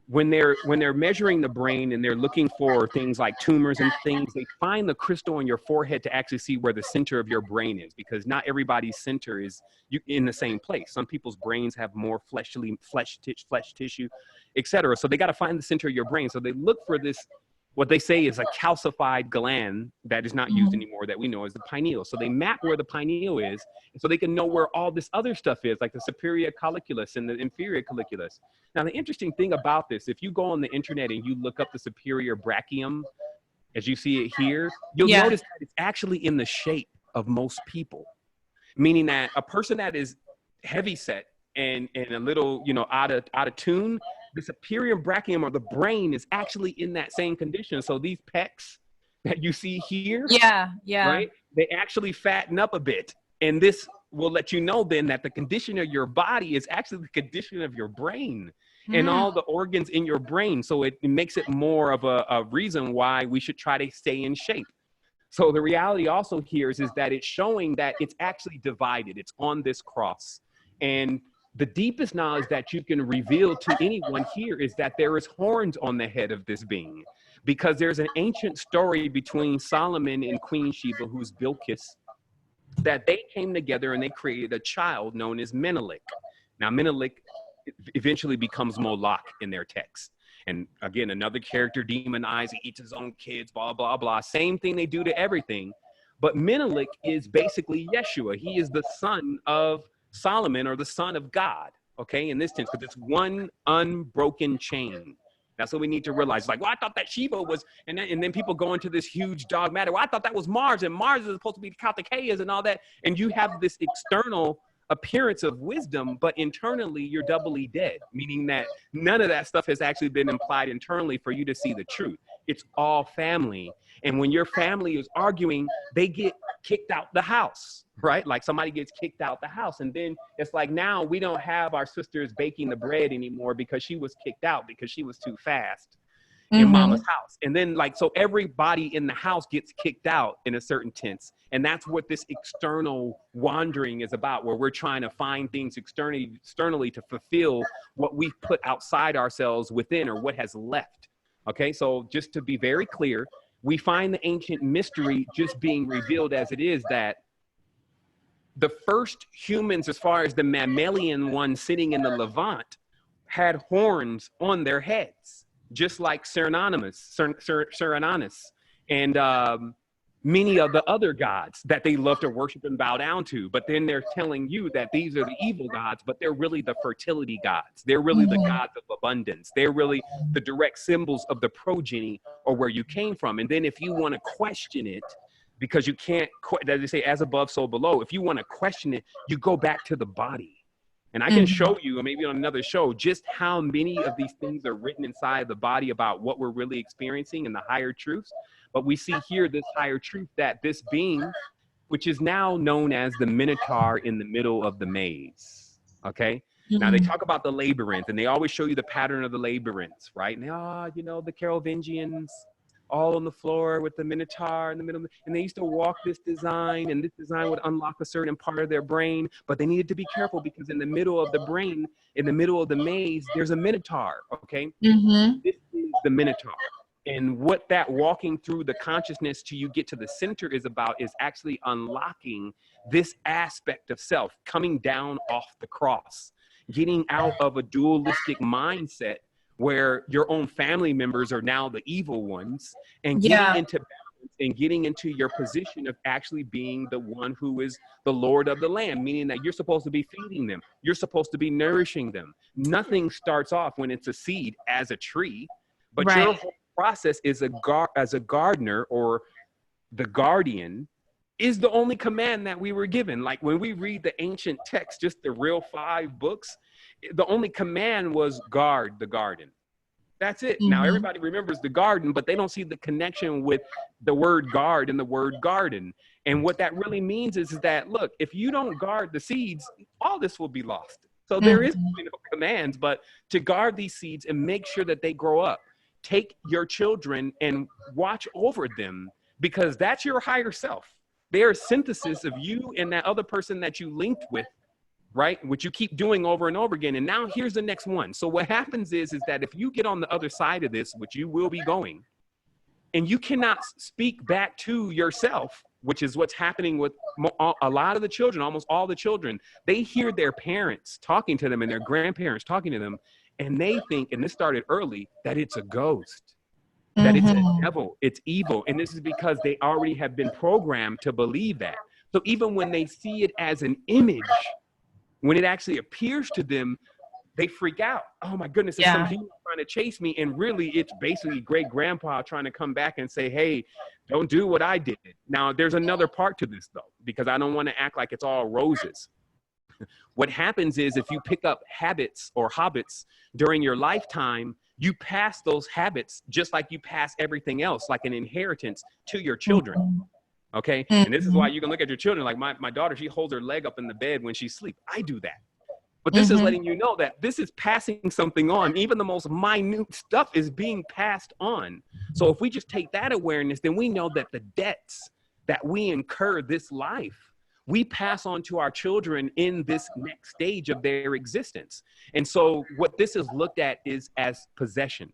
S2: when they're measuring the brain and they're looking for things like tumors and things. They find the crystal on your forehead to actually see where the center of your brain is, because not everybody's center is in the same place. Some people's brains have more flesh tissue, etc. So they got to find the center of your brain. So they look for this, what they say is a calcified gland that is not used anymore, that we know as the pineal. So they map where the pineal is, so they can know where all this other stuff is, like the superior colliculus and the inferior colliculus. Now, the interesting thing about this, if you go on the internet and you look up the superior brachium, as you see it here, you'll notice that it's actually in the shape of most people, meaning that a person that is heavy set and a little, out of tune, the superior brachium, or the brain, is actually in that same condition. So these pecs that you see here, right, they actually fatten up a bit. And this will let you know then that the condition of your body is actually the condition of your brain and all the organs in your brain. So it makes it more of a reason why we should try to stay in shape. So the reality also here is that it's showing that it's actually divided. It's on this cross. And the deepest knowledge that you can reveal to anyone here is that there is horns on the head of this being, because there's an ancient story between Solomon and Queen Sheba, who's Bilqis, that they came together and they created a child known as Menelik. Now, Menelik eventually becomes Moloch in their text. And again, another character demonized, he eats his own kids, blah, blah, blah. Same thing they do to everything. But Menelik is basically Yeshua. He is the son of Solomon, or the son of God. okay, in this sense, because it's one unbroken chain. That's what we need to realize. Like, well, I thought that Shiva was, and then people go into this huge dogmatic. Well, I thought that was Mars, and Mars is supposed to be the Kartikeya and all that. And you have this external appearance of wisdom, but internally you're doubly dead, meaning that none of that stuff has actually been implied internally for you to see the truth. It's all family. And when your family is arguing, they get kicked out the house, right? Like somebody gets kicked out the house. And then it's like, now we don't have our sisters baking the bread anymore because she was kicked out because she was too fast in mama's house. And then like, so everybody in the house gets kicked out in a certain sense. And that's what this external wandering is about, where we're trying to find things externally to fulfill what we've put outside ourselves within, or what has left. Okay, so just to be very clear, we find the ancient mystery just being revealed as it is, that the first humans, as far as the mammalian ones sitting in the Levant, had horns on their heads, just like Serenanus and many of the other gods that they love to worship and bow down to. But then they're telling you that these are the evil gods, but they're really the fertility gods. They're really the gods of abundance. They're really the direct symbols of the progeny, or where you came from. And then if you want to question it, because you can't, as they say, as above, so below. If you want to question it, you go back to the body. And I can show you, or maybe on another show, just how many of these things are written inside the body about what we're really experiencing and the higher truths. But we see here this higher truth, that this being, which is now known as the Minotaur in the middle of the maze, okay? Now they talk about the labyrinth, and they always show you the pattern of the labyrinths, right? And you know, the Carolingians, all on the floor with the Minotaur in the middle. And they used to walk this design, and this design would unlock a certain part of their brain, but they needed to be careful because in the middle of the brain, in the middle of the maze, there's a Minotaur, okay? This is the Minotaur. And what that walking through the consciousness till you get to the center is about, is actually unlocking this aspect of self, coming down off the cross, getting out of a dualistic mindset where your own family members are now the evil ones, and getting into balance and getting into your position of actually being the one who is the Lord of the land, meaning that you're supposed to be feeding them. You're supposed to be nourishing them. Nothing starts off when it's a seed as a tree, but your whole process is as a gardener, or the guardian, is the only command that we were given. Like when we read the ancient text, just the real 5 books, the only command was guard the garden. That's it. Now everybody remembers the garden, but they don't see the connection with the word guard and the word garden. And what that really means is that, look, if you don't guard the seeds, all this will be lost. So there is no commands, but to guard these seeds and make sure that they grow up. Take your children and watch over them, because that's your higher self. They're a synthesis of you and that other person that you linked with, right? Which you keep doing over and over again. And now here's the next one. So what happens is that if you get on the other side of this, which you will be going, and you cannot speak back to yourself, which is what's happening with a lot of the children, almost all the children, they hear their parents talking to them and their grandparents talking to them, and they think, and this started early, that it's a ghost, that it's a devil, it's evil. And this is because they already have been programmed to believe that. So even when they see it as an image, when it actually appears to them, they freak out. Oh my goodness, it's some demon trying to chase me. And really, it's basically great grandpa trying to come back and say, hey, don't do what I did. Now, there's another part to this though, because I don't want to act like it's all roses. What happens is, if you pick up habits or hobbits during your lifetime, you pass those habits just like you pass everything else, like an inheritance, to your children. Okay. And this is why you can look at your children. Like my daughter, she holds her leg up in the bed when she sleeps. I do that. But this is letting you know that this is passing something on. Even the most minute stuff is being passed on. So if we just take that awareness, then we know that the debts that we incur this life, we pass on to our children in this next stage of their existence. And so what this is looked at is as possession,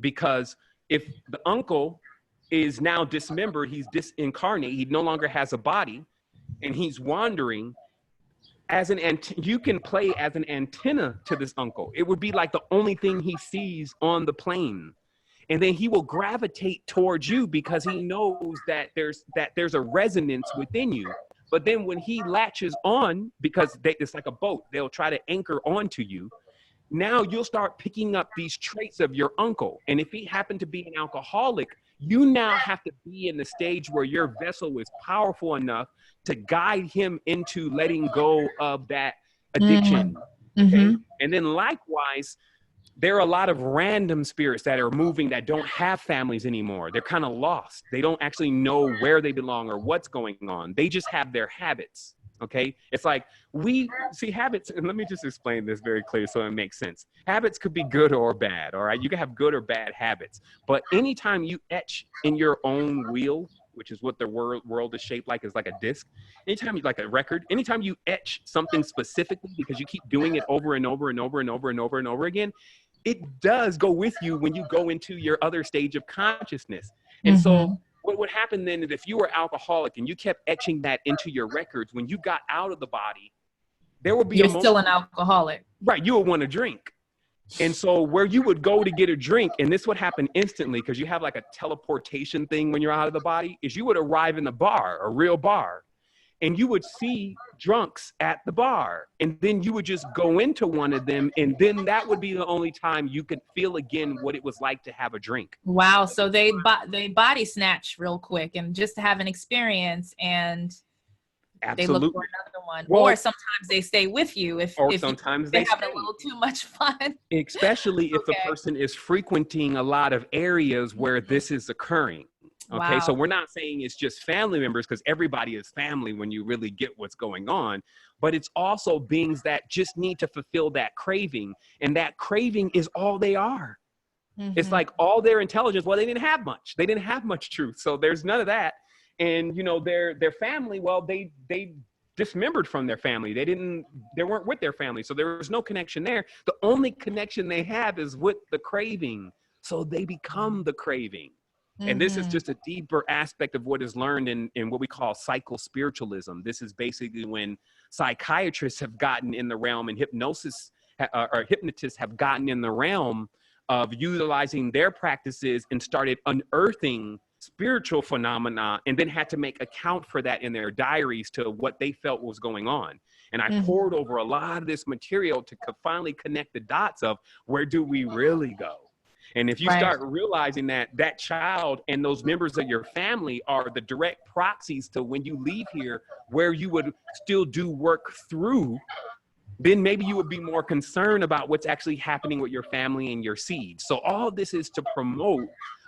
S2: because if the uncle is now dismembered, he's disincarnate, he no longer has a body, and he's wandering, as you can play as an antenna to this uncle. It would be like the only thing he sees on the plane. And then he will gravitate towards you because he knows that there's a resonance within you. But then when he latches on, because it's like a boat, they'll try to anchor onto you. Now you'll start picking up these traits of your uncle. And if he happened to be an alcoholic, you now have to be in the stage where your vessel is powerful enough to guide him into letting go of that addiction. Okay. And then likewise, there are a lot of random spirits that are moving that don't have families anymore. They're kind of lost. They don't actually know where they belong or what's going on. They just have their habits. Okay. It's like we see habits. And let me just explain this very clearly so it makes sense. Habits could be good or bad. All right. You can have good or bad habits. But anytime you etch in your own wheel, which is what the world is shaped like, is like a disc. Anytime you like a record, anytime you etch something specifically because you keep doing it over and over and over and over and over and over again, it does go with you when you go into your other stage of consciousness. And so what would happen then is if you were alcoholic and you kept etching that into your records, when you got out of the body, there would be
S1: You're still an alcoholic.
S2: Right. You would want to drink. And so where you would go to get a drink, and this would happen instantly because you have like a teleportation thing when you're out of the body, is you would arrive in the bar, a real bar, and you would see drunks at the bar. And then you would just go into one of them. And then that would be the only time you could feel again what it was like to have a drink.
S1: Wow. So they body snatch real quick and just to have an experience, and
S2: Absolutely.
S1: they look for another one.
S2: Well,
S1: or sometimes they stay with you if
S2: sometimes
S1: they're having a little too much fun.
S2: Especially if the person is frequenting a lot of areas where this is occurring. Okay,
S1: Wow.
S2: So we're not saying it's just family members, because everybody is family when you really get what's going on. But it's also beings that just need to fulfill that craving. And that craving is all they are. It's like all their intelligence. Well, they didn't have much. They didn't have much truth. So there's none of that. And, you know, their family, well, they dismembered from their family. They weren't with their family. So there was no connection there. The only connection they have is with the craving. So they become the craving. And this is just a deeper aspect of what is learned in what we call psychospiritualism. This is basically when psychiatrists have gotten in the realm, and hypnosis or hypnotists have gotten in the realm of utilizing their practices and started unearthing spiritual phenomena, and then had to make account for that in their diaries to what they felt was going on. And I poured over a lot of this material to finally connect the dots of where do we really go? And if you start realizing that that child and those members of your family are the direct proxies to when you leave here, where you would still do work through, then maybe you would be more concerned about what's actually happening with your family and your seeds. So all this is to promote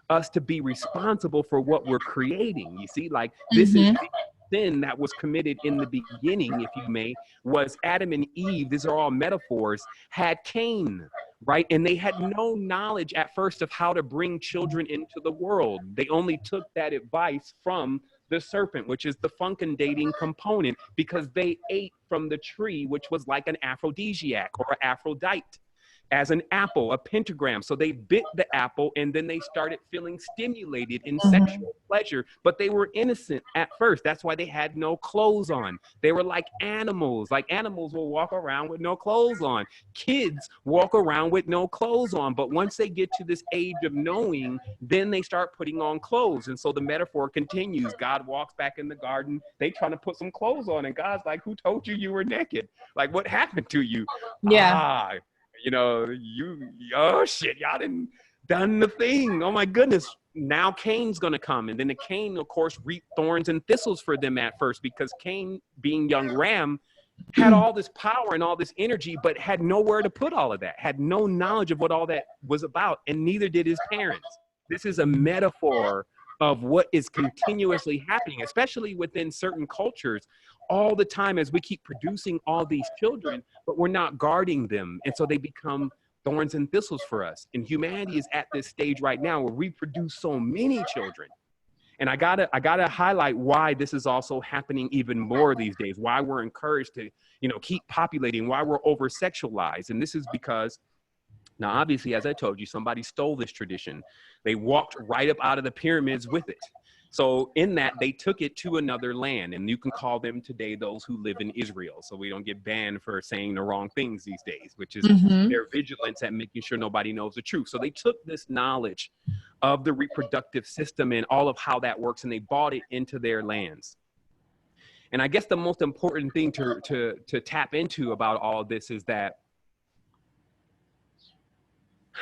S2: us to be responsible for what we're creating. You see, like this is the sin that was committed in the beginning, if you may, was Adam and Eve. These are all metaphors, had Cain. Right. And they had no knowledge at first of how to bring children into the world. They only took that advice from the serpent, which is the fecundating component, because they ate from the tree, which was like an aphrodisiac or Aphrodite, as an apple, a pentagram. So they bit the apple and then they started feeling stimulated in sexual pleasure, but they were innocent at first. That's why they had no clothes on. They were like animals. Like animals will walk around with no clothes on. Kids walk around with no clothes on. But once they get to this age of knowing, then they start putting on clothes. And so the metaphor continues. God walks back in the garden. They trying to put some clothes on. And God's like, who told you you were naked? Like, what happened to you?
S1: Yeah.
S2: You know, oh shit, y'all done the thing. Oh my goodness. Now Cain's going to come. And then the Cain, of course, reaped thorns and thistles for them at first, because Cain, being young Ram, had all this power and all this energy, but had nowhere to put all of that, had no knowledge of what all that was about. And neither did his parents. This is a metaphor of what is continuously happening, especially within certain cultures, all the time, as we keep producing all these children, but we're not guarding them. And so they become thorns and thistles for us. And humanity is at this stage right now where we produce so many children. And I gotta highlight why this is also happening even more these days, why we're encouraged to, keep populating, why we're over-sexualized. And this is because, now, obviously, as I told you, somebody stole this tradition. They walked right up out of the pyramids with it. So in that, they took it to another land, and you can call them today those who live in Israel. So we don't get banned for saying the wrong things these days, which is their vigilance at making sure nobody knows the truth. So they took this knowledge of the reproductive system and all of how that works, and they brought it into their lands. And I guess the most important thing to tap into about all this is that,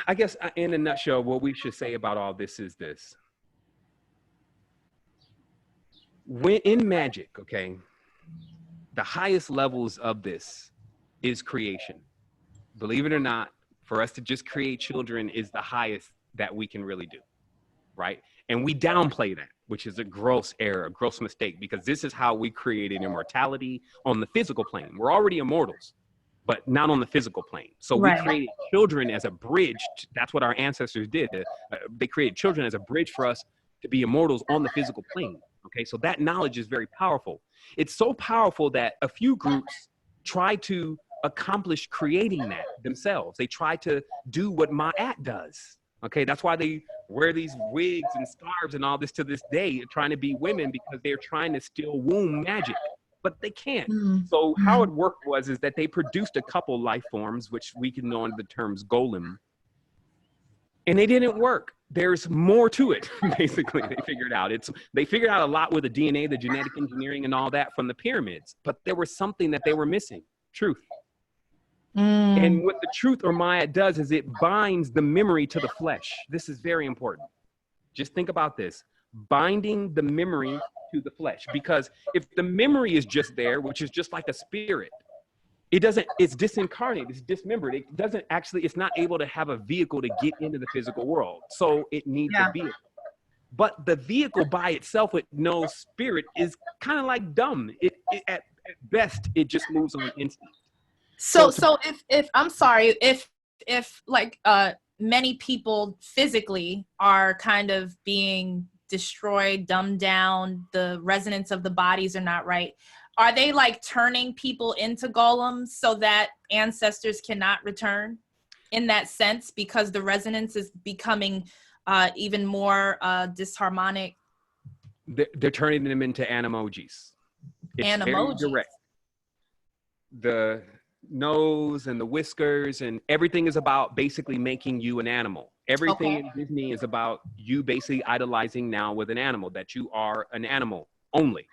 S2: I guess in a nutshell, what we should say about all this is this. When in magic, okay, the highest levels of this is creation. Believe it or not, for us to just create children is the highest that we can really do, right? And we downplay that, which is a gross error, a gross mistake, because this is how we created immortality on the physical plane. We're already immortals, but not on the physical plane. So we created children as a bridge. That's what our ancestors did. They created children as a bridge for us to be immortals on the physical plane. Okay, so that knowledge is very powerful. It's so powerful that a few groups try to accomplish creating that themselves. They try to do what Ma'at does. Okay, that's why they wear these wigs and scarves and all this to this day, trying to be women, because they're trying to still womb magic, but they can't. So how it worked is that they produced a couple life forms, which we can know under the terms golem, and they didn't work. There's more to it, basically. They figured out a lot with the DNA, the genetic engineering and all that from the pyramids, but there was something that they were missing: truth. And what the truth or Ma'at does is it binds the memory to the flesh. This is very important. Just think about this: binding the memory to the flesh. Because if the memory is just there, which is just like a spirit, it's disincarnate, it's dismembered. It doesn't actually, it's not able to have a vehicle to get into the physical world. So it needs a vehicle. But the vehicle by itself with no spirit is kind of like dumb. At best, it just moves on instinct.
S1: So if I'm sorry, if like many people physically are kind of being destroyed, dumbed down, the resonance of the bodies are not right, are they like turning people into golems so that ancestors cannot return in that sense, because the resonance is becoming even more disharmonic?
S2: They're turning them into animojis. It's very direct. The nose and the whiskers and everything is about basically making you an animal. Everything in Disney is about you basically idolizing now with an animal, that you are an animal only.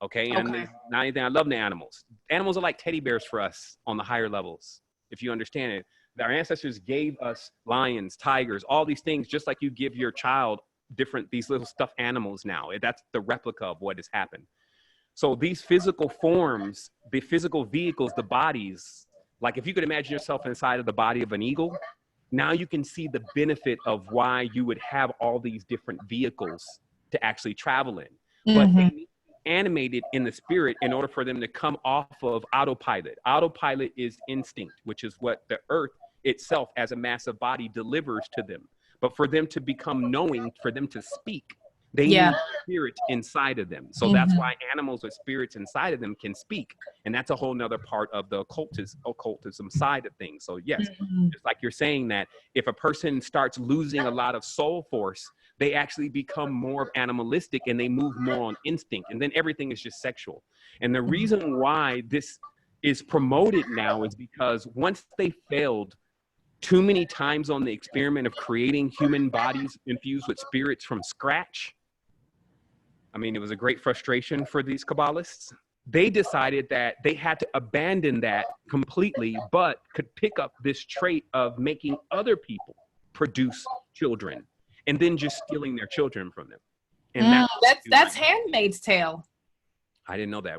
S2: Okay. And there's not anything. I love the animals. Animals are like teddy bears for us on the higher levels. If you understand it, our ancestors gave us lions, tigers, all these things, just like you give your child these little stuffed animals now. That's the replica of what has happened. So these physical forms, the physical vehicles, the bodies, like if you could imagine yourself inside of the body of an eagle, now you can see the benefit of why you would have all these different vehicles to actually travel in. But they need to be animated in the spirit in order for them to come off of autopilot. Autopilot is instinct, which is what the earth itself as a massive body delivers to them. But for them to become knowing, for them to speak, they need spirit inside of them. So that's why animals with spirits inside of them can speak. And that's a whole nother part of the occultism side of things. So yes, just like you're saying that if a person starts losing a lot of soul force, they actually become more animalistic and they move more on instinct. And then everything is just sexual. And the reason why this is promoted now is because once they failed too many times on the experiment of creating human bodies infused with spirits from scratch, I mean, it was a great frustration for these Kabbalists. They decided that they had to abandon that completely, but could pick up this trait of making other people produce children and then just stealing their children from them. And
S1: that's Handmaid's Tale.
S2: I didn't know that.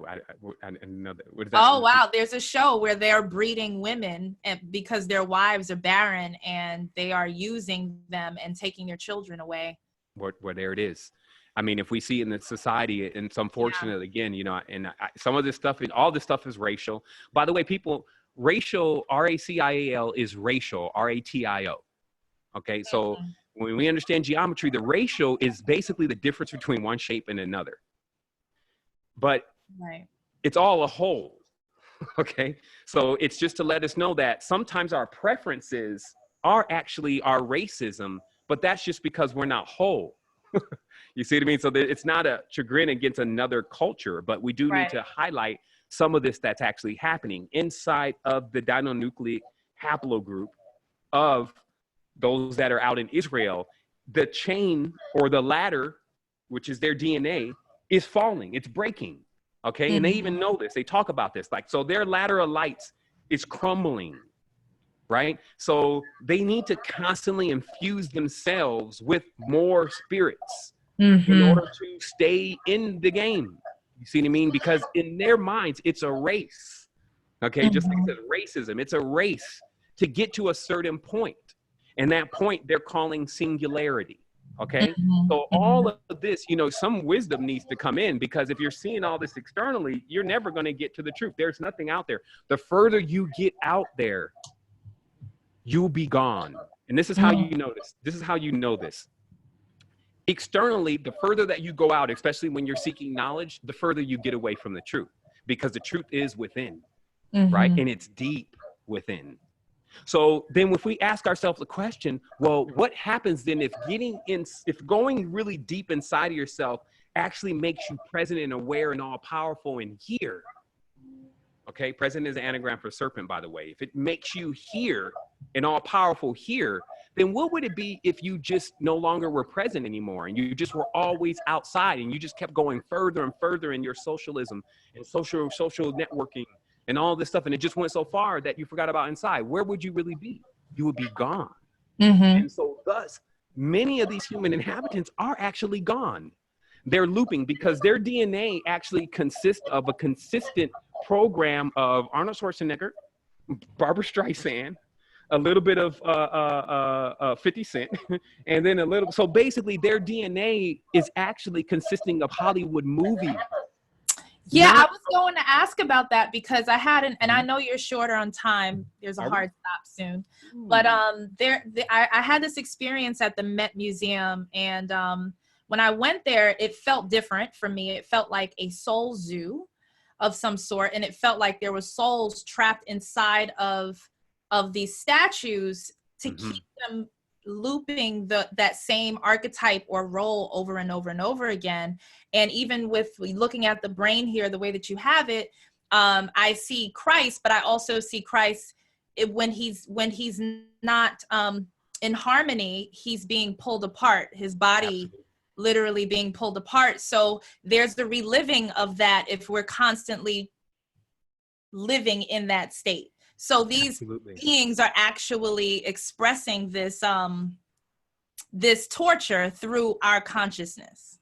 S2: I didn't know that. What does that
S1: Oh,
S2: mean?
S1: wow. There's a show where they're breeding women because their wives are barren and they are using them and taking their children away.
S2: Where there it is. I mean, if we see in the society, and it's unfortunate, again, you know, and some of this stuff, and all this stuff is racial. By the way, people, racial, R-A-C-I-A-L is racial, R-A-T-I-O. Okay, so when we understand geometry, the ratio is basically the difference between one shape and another. But it's all a whole, okay? So it's just to let us know that sometimes our preferences are actually our racism, but that's just because we're not whole. You see what I mean? So it's not a chagrin against another culture, but we do need to highlight some of this that's actually happening inside of the dinonucleic haplogroup of those that are out in Israel. The chain or the ladder, which is their DNA, is falling. It's breaking. Okay. And they even know this. They talk about this. Like, so their ladder of lights is crumbling, right? So they need to constantly infuse themselves with more spirits in order to stay in the game. You see what I mean? Because in their minds, it's a race. Okay. Just like it says racism, it's a race to get to a certain point. And that point they're calling singularity. Okay. So all of this, you know, some wisdom needs to come in, because if you're seeing all this externally, you're never going to get to the truth. There's nothing out there. The further you get out there, you'll be gone. And this is how you know this. This is how you know this. Externally, the further that you go out, especially when you're seeking knowledge, the further you get away from the truth, because the truth is within, right? And it's deep within. So then if we ask ourselves the question, well, what happens then if going really deep inside of yourself actually makes you present and aware and all powerful and here? Okay, present is an anagram for serpent, by the way. If it makes you here and all powerful here, then what would it be if you just no longer were present anymore and you just were always outside and you just kept going further and further in your socialism and social networking and all this stuff, and it just went so far that you forgot about inside? Where would you really be? You would be gone. And so thus, many of these human inhabitants are actually gone. They're looping because their DNA actually consists of a consistent program of Arnold Schwarzenegger, Barbara Streisand, a little bit of 50 Cent, and then a little. So basically, their DNA is actually consisting of Hollywood movies.
S1: Yeah, I was going to ask about that because I hadn't, and I know you're shorter on time. There's a hard stop soon, but I had this experience at the Met Museum, and when I went there, it felt different for me. It felt like a soul zoo of some sort, and it felt like there were souls trapped inside of these statues to keep them looping that same archetype or role over and over and over again. And even with looking at the brain here, the way that you have it, I see Christ, but I also see Christ when he's not in harmony, he's being pulled apart, his body literally being pulled apart. So there's the reliving of that if we're constantly living in that state. So these beings are actually expressing this this torture through our consciousness.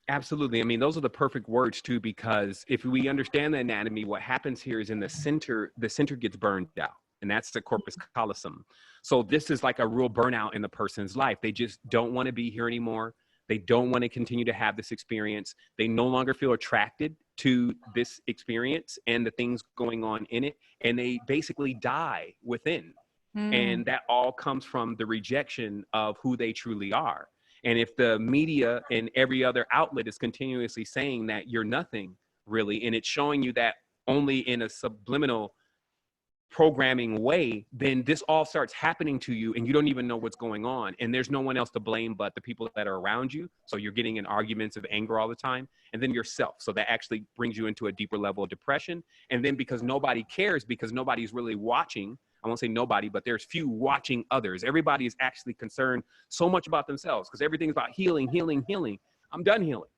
S2: Absolutely. I mean, those are the perfect words too, because if we understand the anatomy, what happens here is in the center gets burned out, and that's the corpus callosum. So this is like a real burnout in the person's life. They just don't want to be here anymore. They don't want to continue to have this experience. They no longer feel attracted to this experience and the things going on in it. And they basically die within. And that all comes from the rejection of who they truly are. And if the media and every other outlet is continuously saying that you're nothing really, and it's showing you that only in a subliminal programming way, then this all starts happening to you and you don't even know what's going on, and there's no one else to blame but the people that are around you. So you're getting in arguments of anger all the time, and then yourself. So that actually brings you into a deeper level of depression. And then because nobody cares, because nobody's really watching, I won't say nobody, but there's few watching others. Everybody is actually concerned so much about themselves because everything's about healing. I'm done healing.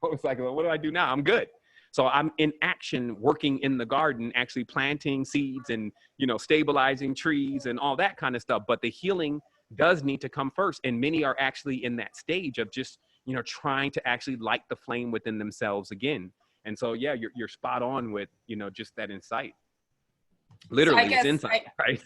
S2: So it's like, well, what do I do now? I'm good. So I'm in action, working in the garden, actually planting seeds and, stabilizing trees and all that kind of stuff. But the healing does need to come first. And many are actually in that stage of just, trying to actually light the flame within themselves again. And so, yeah, you're spot on with, just that insight. Literally, it's insight, right?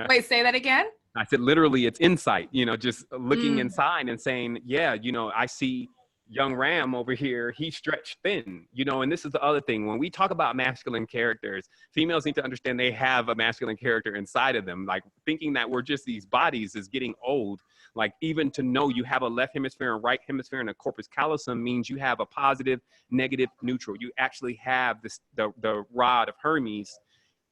S1: Wait, say that again?
S2: I said, literally, it's insight, just looking inside and saying, yeah, I see young Ram over here, he's stretched thin, and this is the other thing. When we talk about masculine characters, females need to understand they have a masculine character inside of them. Like thinking that we're just these bodies is getting old. Like even to know you have a left hemisphere and right hemisphere and a corpus callosum means you have a positive, negative, neutral. You actually have the rod of Hermes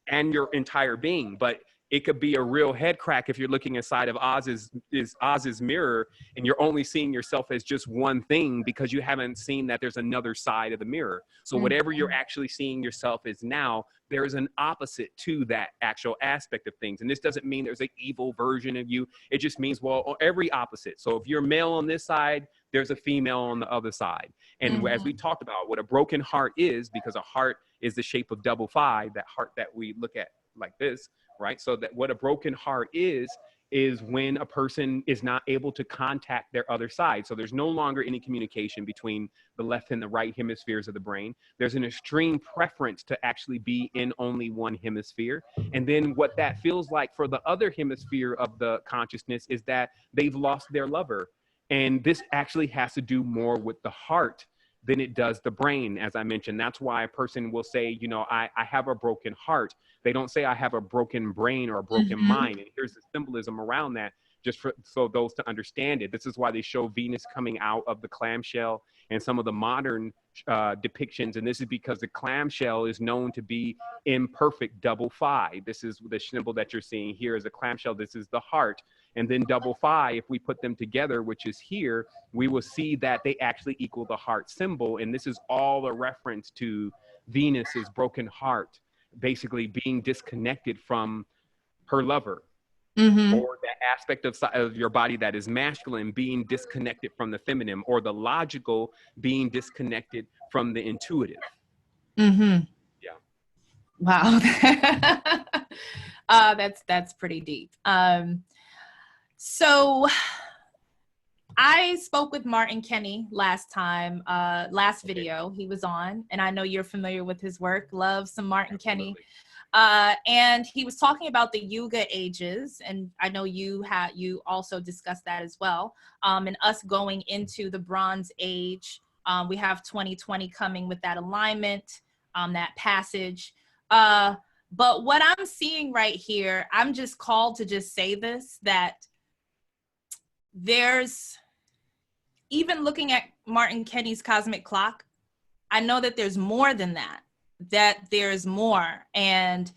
S2: and your entire being. But it could be a real head crack if you're looking inside of Oz's mirror and you're only seeing yourself as just one thing because you haven't seen that there's another side of the mirror. So whatever you're actually seeing yourself as now, there is an opposite to that actual aspect of things. And this doesn't mean there's an evil version of you. It just means, well, every opposite. So if you're male on this side, there's a female on the other side. And as we talked about, what a broken heart is, because a heart is the shape of double five, that heart that we look at like this, right? So that what a broken heart is when a person is not able to contact their other side. So there's no longer any communication between the left and the right hemispheres of the brain. There's an extreme preference to actually be in only one hemisphere. And then what that feels like for the other hemisphere of the consciousness is that they've lost their lover. And this actually has to do more with the heart than it does the brain, as I mentioned. That's why a person will say, you know, I have a broken heart. They don't say I have a broken brain or a broken mind. And here's the symbolism around that, just so those to understand it. This is why they show Venus coming out of the clamshell and some of the modern depictions. And this is because the clamshell is known to be imperfect double five. This is the symbol that you're seeing here is a clamshell. This is the heart. And then double five, if we put them together, which is here, we will see that they actually equal the heart symbol. And this is all a reference to Venus's broken heart, basically being disconnected from her lover, or that aspect of your body that is masculine being disconnected from the feminine, or the logical being disconnected from the intuitive. Yeah.
S1: Wow. That's pretty deep. So I spoke with Martin Kenny last time, last video he was on, and I know you're familiar with his work. Love some Martin Kenny. And he was talking about the Yuga ages, and I know you also discussed that as well, and us going into the Bronze Age. We have 2020 coming with that alignment, that passage. But what I'm seeing right here, I'm just called to just say this, that there's, even looking at Martin Kenny's cosmic clock, I know that there's more than that, that there's more, and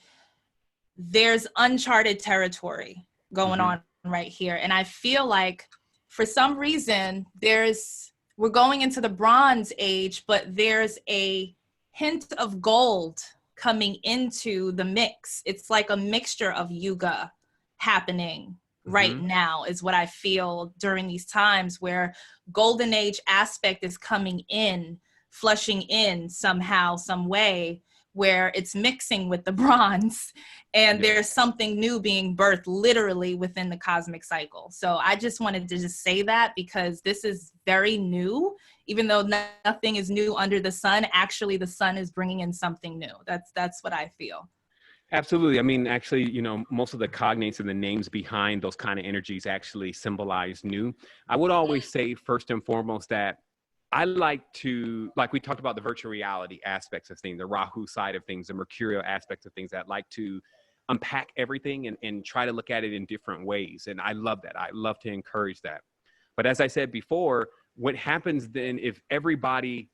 S1: there's uncharted territory going on right here. And I feel like for some reason we're going into the Bronze Age, but there's a hint of gold coming into the mix. It's like a mixture of Yuga happening right now, is what I feel during these times, where golden age aspect is coming in, flushing in somehow, some way, where it's mixing with the bronze, and there's something new being birthed literally within the cosmic cycle. So I just wanted to just say that, because this is very new. Even though nothing is new under the sun, actually the sun is bringing in something new. That's what I feel.
S2: Absolutely. I mean, actually, you know, most of the cognates and the names behind those kind of energies actually symbolize new. I would always say, first and foremost, that I like we talked about the virtual reality aspects of things, the Rahu side of things, the mercurial aspects of things, that like to unpack everything and try to look at it in different ways. And I love that. I love to encourage that. But as I said before, what happens then if everybody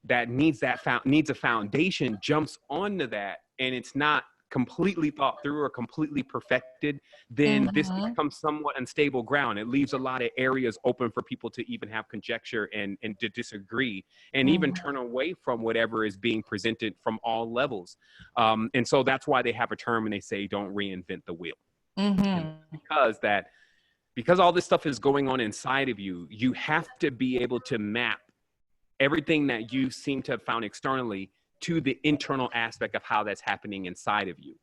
S2: that needs a foundation jumps onto that, and it's not completely thought through or completely perfected, then this becomes somewhat unstable ground. It leaves a lot of areas open for people to even have conjecture and to disagree, and even turn away from whatever is being presented from all levels. And so that's why they have a term, and they say, don't reinvent the wheel. Because all this stuff is going on inside of you, you have to be able to map everything that you seem to have found externally to the internal aspect of how that's happening inside of you.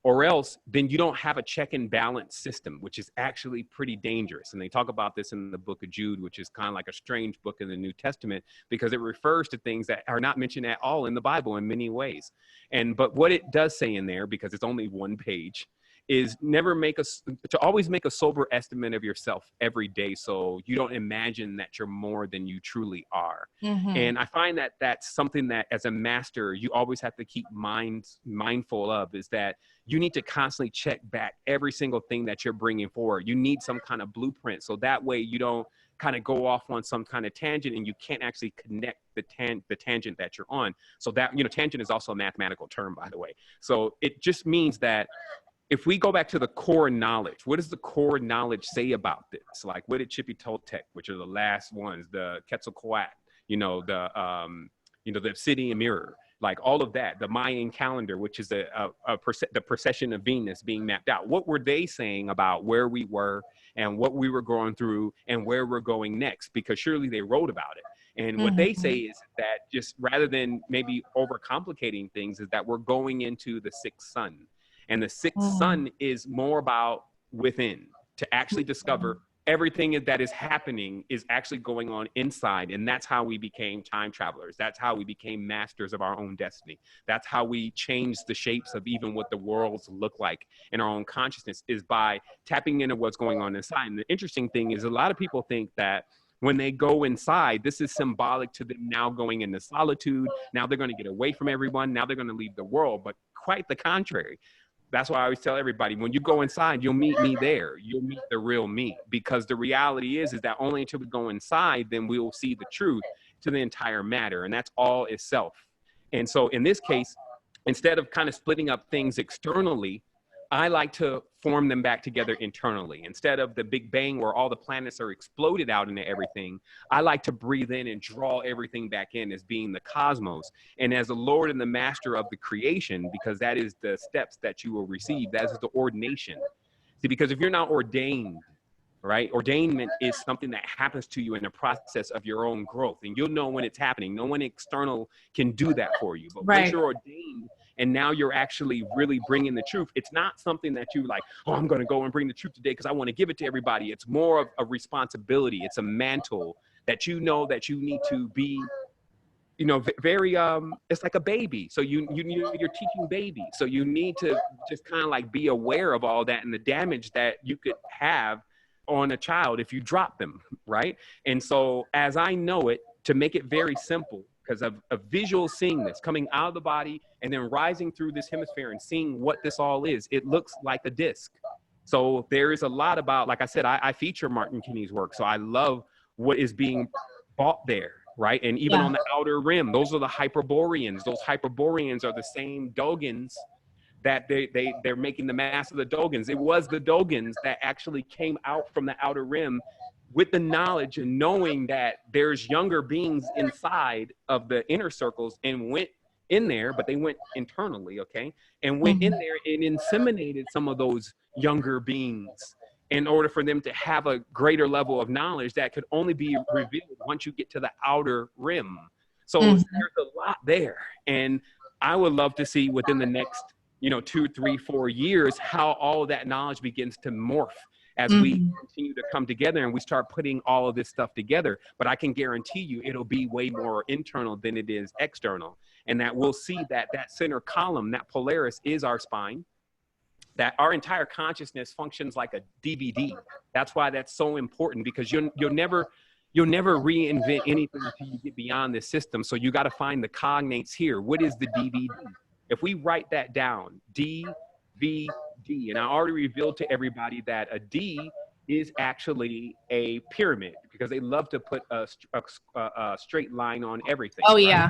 S2: Or else, then you don't have a check and balance system, which is actually pretty dangerous. And they talk about this in the book of Jude, which is kind of like a strange book in the New Testament, because it refers to things that are not mentioned at all in the Bible in many ways. But what it does say in there, because it's only one page, is to always make a sober estimate of yourself every day, so you don't imagine that you're more than you truly are. And I find that that's something that as a master, you always have to keep mindful of, is that you need to constantly check back every single thing that you're bringing forward. You need some kind of blueprint, so that way you don't kind of go off on some kind of tangent and you can't actually connect the tangent that you're on. So that, tangent is also a mathematical term, by the way. So it just means that if we go back to the core knowledge, what does the core knowledge say about this? Like, what did Chippy-Toltec, which are the last ones, the Quetzalcoatl, the obsidian mirror, like all of that, the Mayan calendar, which is the precession of Venus being mapped out. What were they saying about where we were and what we were going through and where we're going next? Because surely they wrote about it. And what they say is that, just rather than maybe overcomplicating things, is that we're going into the sixth sun. And the sixth sun is more about within, to actually discover everything that is happening is actually going on inside. And that's how we became time travelers. That's how we became masters of our own destiny. That's how we changed the shapes of even what the worlds look like in our own consciousness, is by tapping into what's going on inside. And the interesting thing is, a lot of people think that when they go inside, this is symbolic to them now going into solitude. Now they're going to get away from everyone. Now they're going to leave the world. But quite the contrary. That's why I always tell everybody, when you go inside, you'll meet me there. You'll meet the real me, because the reality is that only until we go inside, then we will see the truth to the entire matter. And that's all is self. And so in this case, instead of kind of splitting up things externally, I like to form them back together internally. Instead of the Big Bang where all the planets are exploded out into everything, I like to breathe in and draw everything back in as being the cosmos and as the Lord and the master of the creation, because that is the steps that you will receive. That is the ordination. See, because if you're not ordained, right? Ordainment is something that happens to you in the process of your own growth, and you'll know when it's happening. No one external can do that for you. But once you're ordained, and now you're actually really bringing the truth, it's not something that you like, oh, I'm going to go and bring the truth today because I want to give it to everybody. It's more of a responsibility. It's a mantle that you know that you need to be, very, it's like a baby. So you're teaching babies. So you need to just kind of like be aware of all that and the damage that you could have on a child if you drop them, right? And so as I know it, to make it very simple, because of a visual seeing this coming out of the body and then rising through this hemisphere and seeing what this all is, it looks like a disc. So there is a lot about, like I said, I feature Martin Kinney's work. So I love what is being bought there, right? And even on the outer rim, those are the Hyperboreans. Those Hyperboreans are the same Dogons that they're making the mass of the Dogons. It was the Dogons that actually came out from the outer rim with the knowledge and knowing that there's younger beings inside of the inner circles, and went in there, but they went internally, okay? And went in there and inseminated some of those younger beings in order for them to have a greater level of knowledge that could only be revealed once you get to the outer rim. So there's a lot there. And I would love to see within the next, 2, 3, 4 years, how all of that knowledge begins to morph as we continue to come together and we start putting all of this stuff together. But I can guarantee you it'll be way more internal than it is external. And that we'll see that center column, that Polaris, is our spine, that our entire consciousness functions like a DVD. That's why that's so important, because you'll never reinvent anything until you get beyond this system. So you got to find the cognates here. What is the DVD? If we write that down, DVD, and I already revealed to everybody that a D is actually a pyramid, because they love to put a straight line on everything.
S1: Oh,
S2: right?
S1: yeah.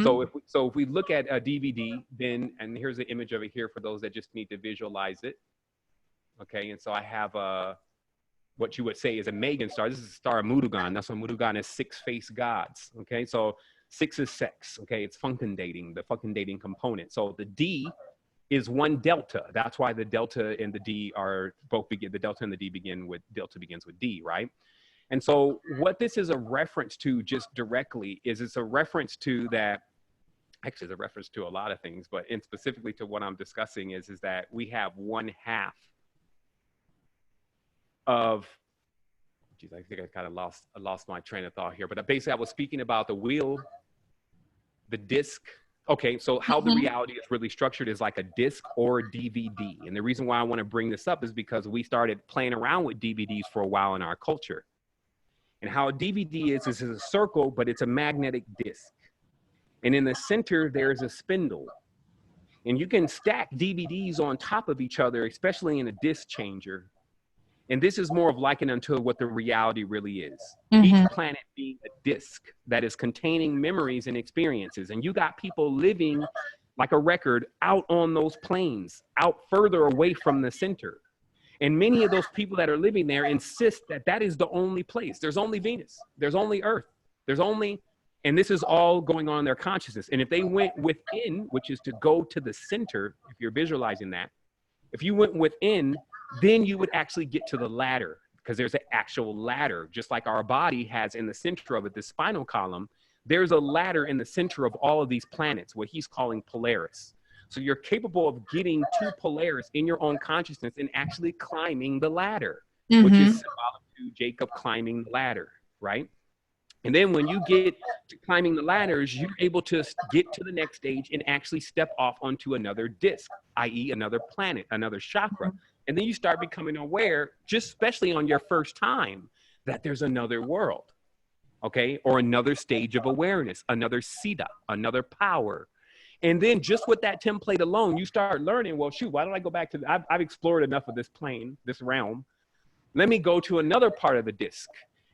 S2: So if we look at a DVD, then, and here's the image of it here for those that just need to visualize it. Okay, and so I have what you would say is a Megan star. This is the star of Murugan. That's why Murugan is 6 face gods. Okay, so 6 is sex. Okay, it's fecundating, the fecundating component. So the D is 1 delta. That's why the delta and the D are both begin. The delta and the D begin with, delta begins with D, right? And so what this is a reference to, just directly, is it's a reference to that. Actually, it's a reference to a lot of things, but in specifically to what I'm discussing is that we have 1/2 of, geez, I think I kind of lost my train of thought here, but basically I was speaking about the wheel, the disc. Okay, so how the reality is really structured is like a disc or a DVD. And the reason why I want to bring this up is because we started playing around with DVDs for a while in our culture. And how a DVD is a circle, but it's a magnetic disc. And in the center, there's a spindle. And you can stack DVDs on top of each other, especially in a disc changer. And this is more of likened unto what the reality really is. Each planet being a disc that is containing memories and experiences. And you got people living like a record out on those plains, out further away from the center. And many of those people that are living there insist that that is the only place. There's only Venus. There's only Earth. There's only, and this is all going on in their consciousness. And if they went within, which is to go to the center, if you're visualizing that, if you went within, then you would actually get to the ladder, because there's an actual ladder, just like our body has in the center of it, the spinal column. There's a ladder in the center of all of these planets, what he's calling Polaris. So you're capable of getting to Polaris in your own consciousness and actually climbing the ladder, which is symbolic to Jacob climbing the ladder, right? And then when you get to climbing the ladders, you're able to get to the next stage and actually step off onto another disc, i.e. another planet, another chakra. And then you start becoming aware, just especially on your first time, that there's another world, okay? Or another stage of awareness, another Siddha, another power. And then just with that template alone, you start learning, well, shoot, why don't I go back to, I've explored enough of this plane, this realm. Let me go to another part of the disc.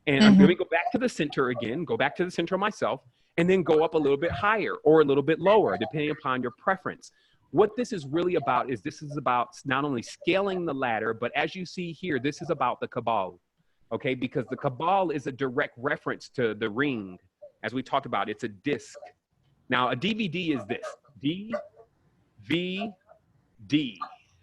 S2: And let me go back to the center again, go back to the center of myself, and then go up a little bit higher or a little bit lower, depending upon your preference. What this is really about is this is about not only scaling the ladder, but as you see here, this is about the Cabal, okay? Because the Cabal is a direct reference to the ring. As we talked about, it's a disc. Now, a DVD is this, D-V-D,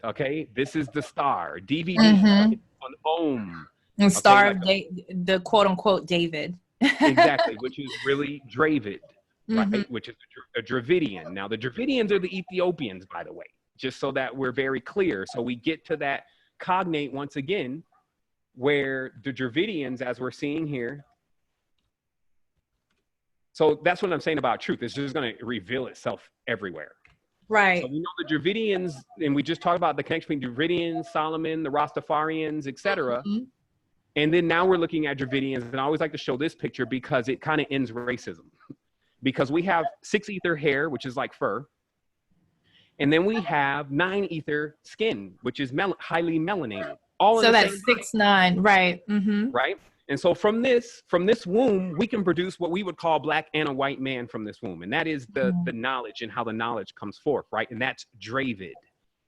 S2: okay? This is the star. DVD is on Om.
S1: And star of the quote-unquote David.
S2: Exactly, which is really Dravid, right? Which is a Dravidian. Now, the Dravidians are the Ethiopians, by the way, just so that we're very clear. So we get to that cognate once again, where the Dravidians, as we're seeing here, so that's what I'm saying about truth. It's just going to reveal itself everywhere.
S1: Right.
S2: So we know the Dravidians, and we just talked about the connection between Dravidians, Solomon, the Rastafarians, etc. And then now we're looking at Dravidians, and I always like to show this picture because it kind of ends racism. Because we have 6 ether hair, which is like fur. And then we have 9 ether skin, which is highly melanated. All
S1: so that's 6, 9, right.
S2: Right? And so from this womb, we can produce what we would call black and a white man from this womb. And that is the knowledge and how the knowledge comes forth, right? And that's Dravid.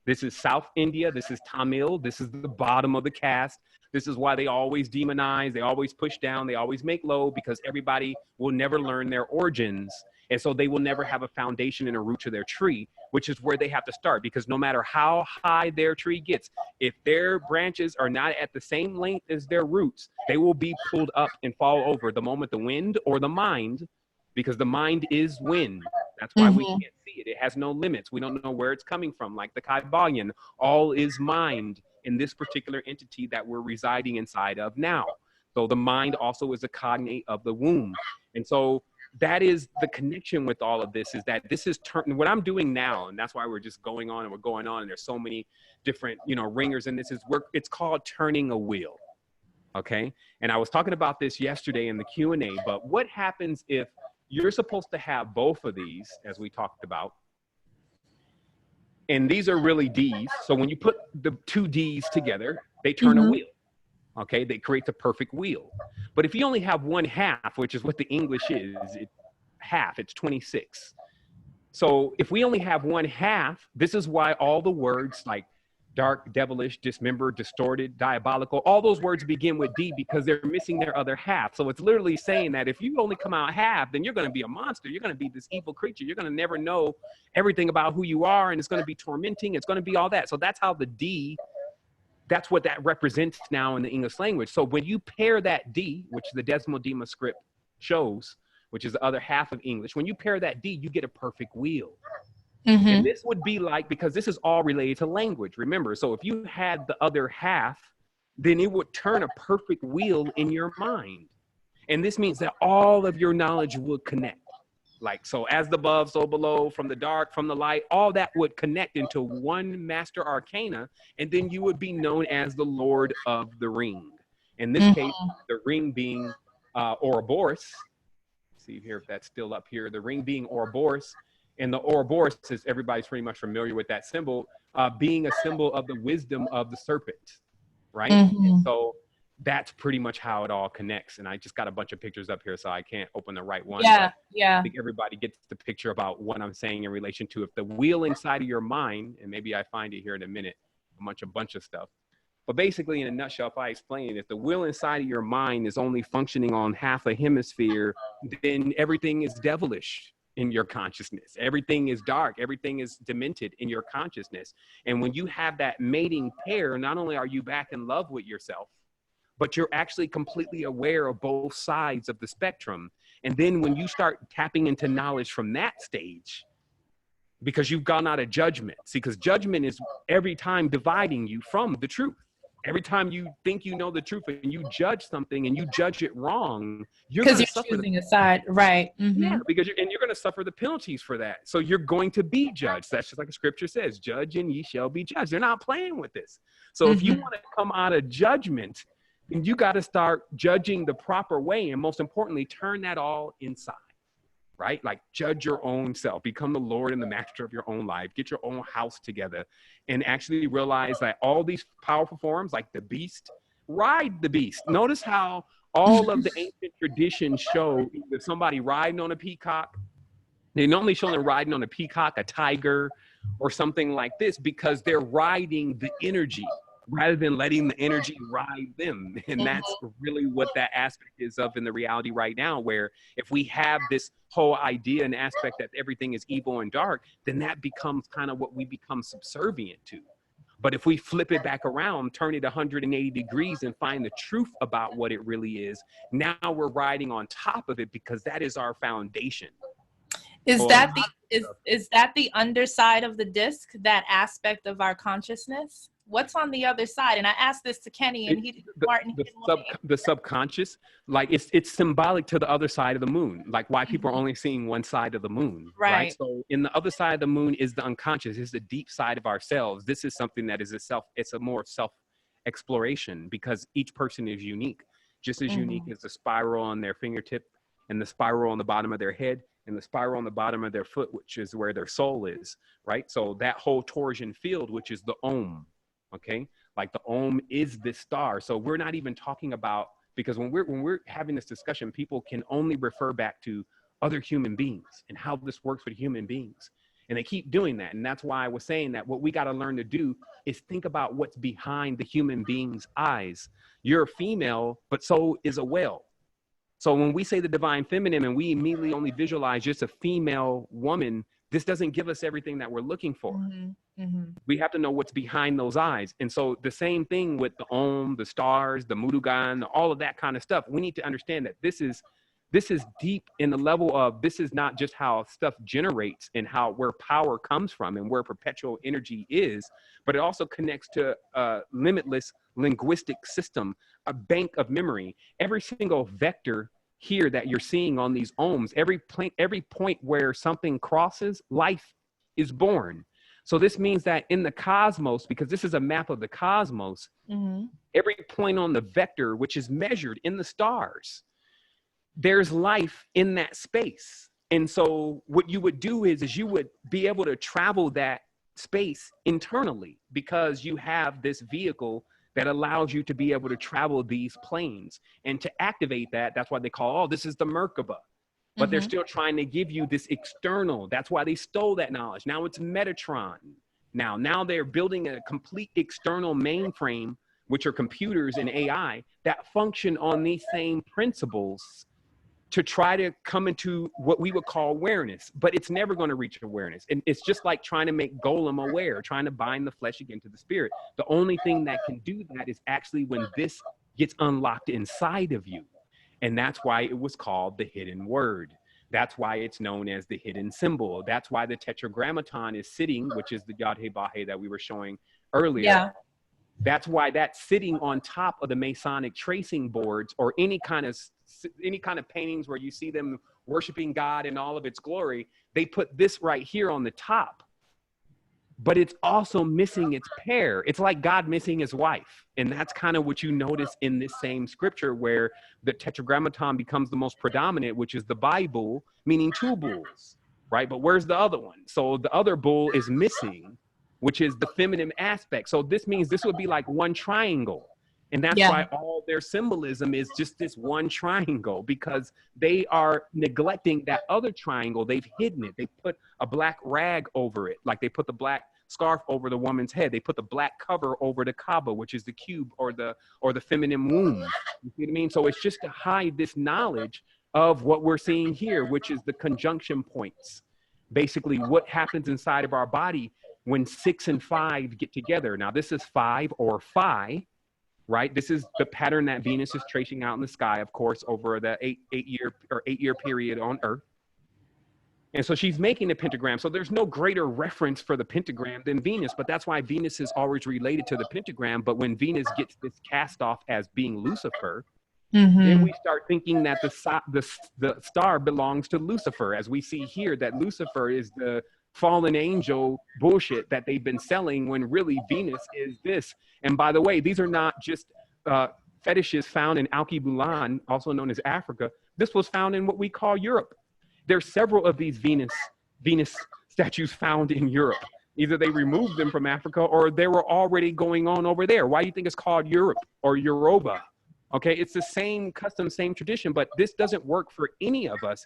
S2: This is South India. This is Tamil. This is the bottom of the caste. This is why they always demonize. They always push down. They always make low, because everybody will never learn their origins. And so they will never have a foundation and a root to their tree, which is where they have to start. Because no matter how high their tree gets, if their branches are not at the same length as their roots, they will be pulled up and fall over the moment the wind or the mind, because the mind is wind. That's why we can't see it. It has no limits. We don't know where it's coming from. Like the Kabbalion, all is mind in this particular entity that we're residing inside of now. So the mind also is a cognate of the womb. And so that is the connection with all of this, is that this is what I'm doing now. And that's why we're just going on and we're going on. And there's so many different, ringers in this. It's called turning a wheel. Okay. And I was talking about this yesterday in the Q&A, but what happens if you're supposed to have both of these, as we talked about, and these are really D's. So when you put the 2 D's together, they turn a wheel. Okay, they create the perfect wheel. But if you only have 1/2, which is what the English is, it's 26. So if we only have 1/2, this is why all the words like dark, devilish, dismembered, distorted, diabolical, all those words begin with D, because they're missing their other half. So it's literally saying that if you only come out half, then you're going to be a monster. You're going to be this evil creature. You're going to never know everything about who you are, and it's going to be tormenting. It's going to be all that. So that's how the D, that's what that represents now in the English language. So when you pair that D, which the Desmodema script shows, which is the other half of English, when you pair that D, you get a perfect wheel. And this would be like, because this is all related to language, remember. So if you had the other half, then it would turn a perfect wheel in your mind. And this means that all of your knowledge would connect. Like, so as the above, so below, from the dark, from the light, all that would connect into one master arcana. And then you would be known as the Lord of the Ring. In this case, the ring being Ouroboros. See here if that's still up here. The ring being Ouroboros. And the Ouroboros, is everybody's pretty much familiar with that symbol, being a symbol of the wisdom of the serpent, right? And so that's pretty much how it all connects. And I just got a bunch of pictures up here, so I can't open the right one.
S1: Yeah,
S2: but
S1: yeah.
S2: I think everybody gets the picture about what I'm saying in relation to if the wheel inside of your mind, and maybe I find it here in a minute, a bunch of stuff. But basically, in a nutshell, if I explain it, if the wheel inside of your mind is only functioning on half a hemisphere, then everything is devilish in your consciousness. Everything is dark. Everything is demented in your consciousness. And when you have that mating pair, not only are you back in love with yourself, but you're actually completely aware of both sides of the spectrum. And then when you start tapping into knowledge from that stage, because you've gone out of judgment, see, because judgment is every time dividing you from the truth. Every time you think you know the truth and you judge something and you judge it wrong, you're going to suffer.
S1: Because you're choosing a side, right? Mm-hmm.
S2: Yeah, because you're going to suffer the penalties for that. So you're going to be judged. That's just like the scripture says, judge and ye shall be judged. They're not playing with this. So if you want to come out of judgment, then you got to start judging the proper way. And most importantly, turn that all inside, right? Like judge your own self, become the Lord and the master of your own life, get your own house together, and actually realize that all these powerful forms, like the beast, ride the beast. Notice how all of the ancient traditions show either somebody riding on a peacock. They normally show them riding on a peacock, a tiger, or something like this, because they're riding the energy rather than letting the energy ride them. And that's really what that aspect is of in the reality right now, where if we have this whole idea and aspect that everything is evil and dark, then that becomes kind of what we become subservient to. But if we flip it back around, turn it 180 degrees and find the truth about what it really is, now we're riding on top of it because that is our foundation.
S1: Is that the underside of the disc, that aspect of our consciousness? What's on the other side? And I asked this to Kenny, and
S2: the subconscious, like it's symbolic to the other side of the moon, like why people are only seeing one side of the moon, right? So in the other side of the moon is the unconscious, is the deep side of ourselves. This is something that is it's a more self exploration, because each person is unique, just as unique as the spiral on their fingertip and the spiral on the bottom of their head and the spiral on the bottom of their foot, which is where their soul is, right? So that whole torsion field, which is the Om. Okay, like the Om is this star. So we're not even talking about, because when we're having this discussion, people can only refer back to other human beings and how this works with human beings. And they keep doing that. And that's why I was saying that what we got to learn to do is think about what's behind the human being's eyes. You're a female, but so is a whale. So when we say the divine feminine and we immediately only visualize just a female woman, this doesn't give us everything that we're looking for. We have to know what's behind those eyes. And so the same thing with the Om, the stars, the Murugan, all of that kind of stuff. We need to understand that this is deep in the level of, this is not just how stuff generates and where power comes from and where perpetual energy is, but it also connects to a limitless linguistic system, a bank of memory. Every single vector here that you're seeing on these ohms, every point where something crosses, life is born. So this means that in the cosmos, because this is a map of the cosmos, every point on the vector, which is measured in the stars, there's life in that space. And so what you would do is you would be able to travel that space internally, because you have this vehicle that allows you to be able to travel these planes. And to activate that, that's why they call, this is the Merkava. But they're still trying to give you this external. That's why they stole that knowledge. Now it's Metatron. Now they're building a complete external mainframe, which are computers and AI that function on these same principles to try to come into what we would call awareness, but it's never going to reach awareness. And it's just like trying to make Golem aware, trying to bind the flesh again to the spirit. The only thing that can do that is actually when this gets unlocked inside of you. And that's why it was called the hidden word. That's why it's known as the hidden symbol. That's why the tetragrammaton is sitting, which is the Yod-Heh-Vah-Heh that we were showing earlier. Yeah. That's why that's sitting on top of the Masonic tracing boards, or any kind of paintings where you see them worshiping God in all of its glory. They put this right here on the top, but it's also missing its pair. It's like God missing his wife. And that's kind of what you notice in this same scripture, where the tetragrammaton becomes the most predominant, which is the Bible, meaning two bulls, right? But where's the other one? So the other bull is missing, which is the feminine aspect. So this means this would be like one triangle. And that's why all their symbolism is just this one triangle, because they are neglecting that other triangle. They've hidden it. They put a black rag over it, like they put the black scarf over the woman's head. They put the black cover over the Kaaba, which is the cube or the feminine womb. You see what I mean? So it's just to hide this knowledge of what we're seeing here, which is the conjunction points. Basically, what happens inside of our body when 6 and 5 get together. Now, this is 5 or phi, right? This is the pattern that Venus is tracing out in the sky, of course, over the eight-year period on Earth. And so she's making the pentagram. So there's no greater reference for the pentagram than Venus, but that's why Venus is always related to the pentagram. But when Venus gets this cast off as being Lucifer, then we start thinking that the star belongs to Lucifer, as we see here that Lucifer is the fallen angel bullshit that they've been selling, when really Venus is this. And by the way, these are not just fetishes found in Alkebulan, also known as Africa. This was found in what we call Europe. There's several of these Venus statues found in Europe. Either they removed them from Africa or they were already going on over there. Why do you think it's called Europe or Yoruba? Okay, it's the same custom, same tradition, but this doesn't work for any of us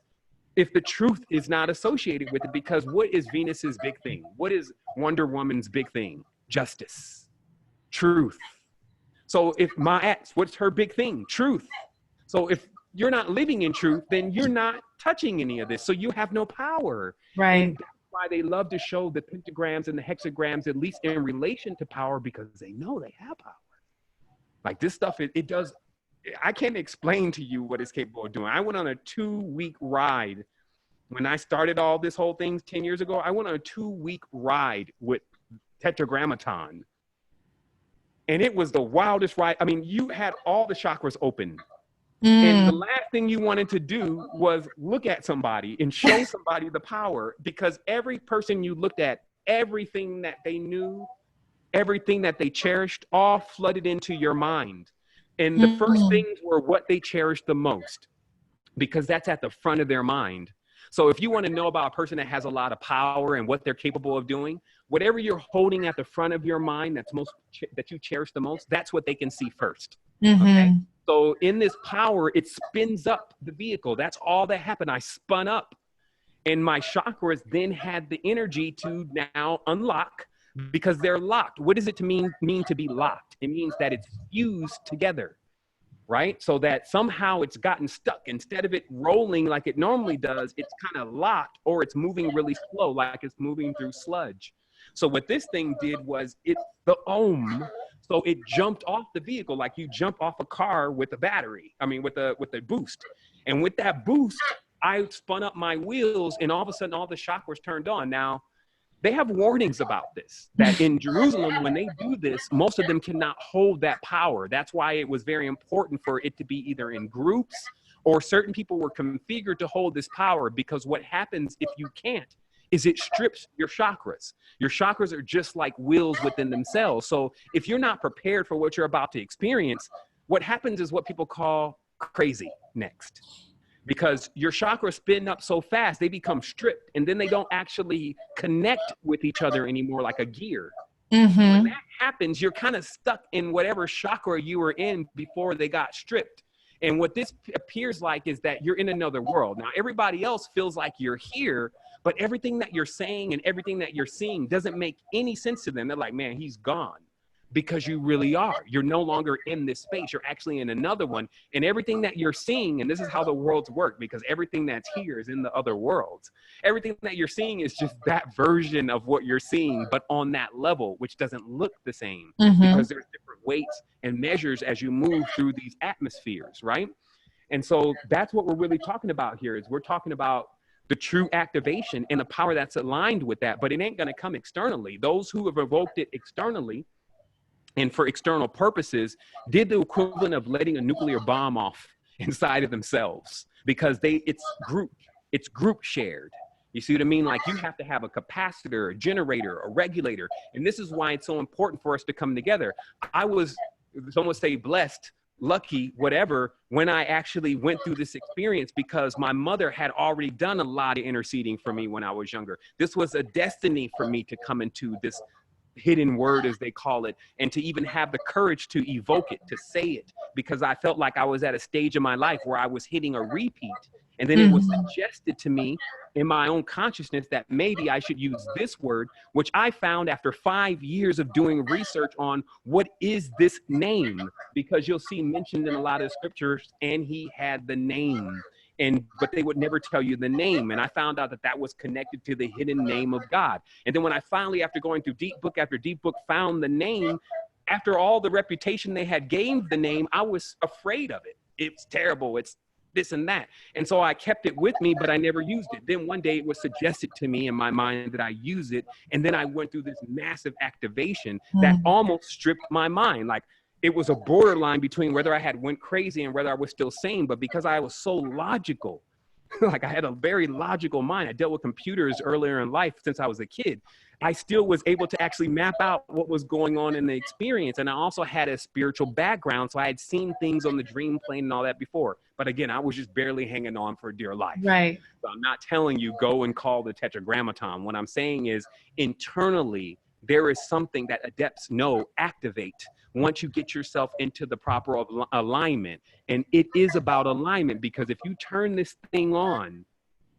S2: if the truth is not associated with it. Because what is Venus's big thing? What is Wonder Woman's big thing? Justice, truth. So if Ma'at, what's her big thing? Truth. So if you're not living in truth, then you're not touching any of this. So you have no power.
S1: Right.
S2: And that's why they love to show the pentagrams and the hexagrams, at least in relation to power, because they know they have power. Like this stuff, it does. I can't explain to you what it's capable of doing. I went on a 2-week ride. When I started all this whole thing 10 years ago, I went on a 2-week ride with Tetragrammaton. And it was the wildest ride. I mean, you had all the chakras open. And the last thing you wanted to do was look at somebody and show somebody the power, because every person you looked at, everything that they knew, everything that they cherished, all flooded into your mind. And the first things were what they cherished the most, because that's at the front of their mind. So if you want to know about a person that has a lot of power and what they're capable of doing, whatever you're holding at the front of your mind that you cherish the most, that's what they can see first. Okay. So in this power, it spins up the vehicle. That's all that happened. I spun up, and my chakras then had the energy to now unlock, because they're locked. What does it mean to be locked? It means that it's fused together, right? So that somehow it's gotten stuck. Instead of it rolling like it normally does, it's kind of locked, or it's moving really slow, like it's moving through sludge. So what this thing did was the ohm. So it jumped off the vehicle like you jump off a car with a battery. I mean, with a boost. And with that boost, I spun up my wheels, and all of a sudden, all the chakras turned on. Now, they have warnings about this, that in Jerusalem, when they do this, most of them cannot hold that power. That's why it was very important for it to be either in groups, or certain people were configured to hold this power, because what happens if you can't is it strips your chakras. Your chakras are just like wheels within themselves. So if you're not prepared for what you're about to experience, what happens is what people call crazy next. Because your chakras spin up so fast, they become stripped, and then they don't actually connect with each other anymore like a gear. When that happens, you're kind of stuck in whatever chakra you were in before they got stripped. And what this appears like is that you're in another world. Now, everybody else feels like you're here, but everything that you're saying and everything that you're seeing doesn't make any sense to them. They're like, man, he's gone. Because you really are. You're no longer in this space. You're actually in another one. And everything that you're seeing, and this is how the worlds work, because everything that's here is in the other worlds. Everything that you're seeing is just that version of what you're seeing, but on that level, which doesn't look the same, because there's different weights and measures as you move through these atmospheres, right? And so that's what we're really talking about here, is we're talking about the true activation and the power that's aligned with that, but it ain't going to come externally. Those who have evoked it externally and for external purposes did the equivalent of letting a nuclear bomb off inside of themselves, because it's group shared. You see what I mean? Like, you have to have a capacitor, a generator, a regulator. And this is why it's so important for us to come together. I was, some would say, blessed, lucky, whatever, when I actually went through this experience, because my mother had already done a lot of interceding for me when I was younger. This was a destiny for me to come into this hidden word, as they call it, and to even have the courage to evoke it, to say it, because I felt like I was at a stage in my life where I was hitting a repeat. And then it was suggested to me in my own consciousness that maybe I should use this word, which I found after 5 years of doing research on what is this name, because you'll see mentioned in a lot of scriptures, and he had the name. But they would never tell you the name. And I found out that that was connected to the hidden name of God. And then when I finally, after going through deep book after deep book, found the name, after all the reputation they had gained the name, I was afraid of it. It's terrible. It's this and that. And so I kept it with me, but I never used it. Then one day it was suggested to me in my mind that I use it. And then I went through this massive activation that almost stripped my mind. Like, it was a borderline between whether I had went crazy and whether I was still sane. But because I was so logical, like I had a very logical mind, I dealt with computers earlier in life since I was a kid, I still was able to actually map out what was going on in the experience. And I also had a spiritual background, so I had seen things on the dream plane and all that before. But again, I was just barely hanging on for dear life.
S1: Right.
S2: So I'm not telling you go and call the tetragrammaton. What I'm saying is internally, there is something that adepts know activate once you get yourself into the proper alignment. And it is about alignment, because if you turn this thing on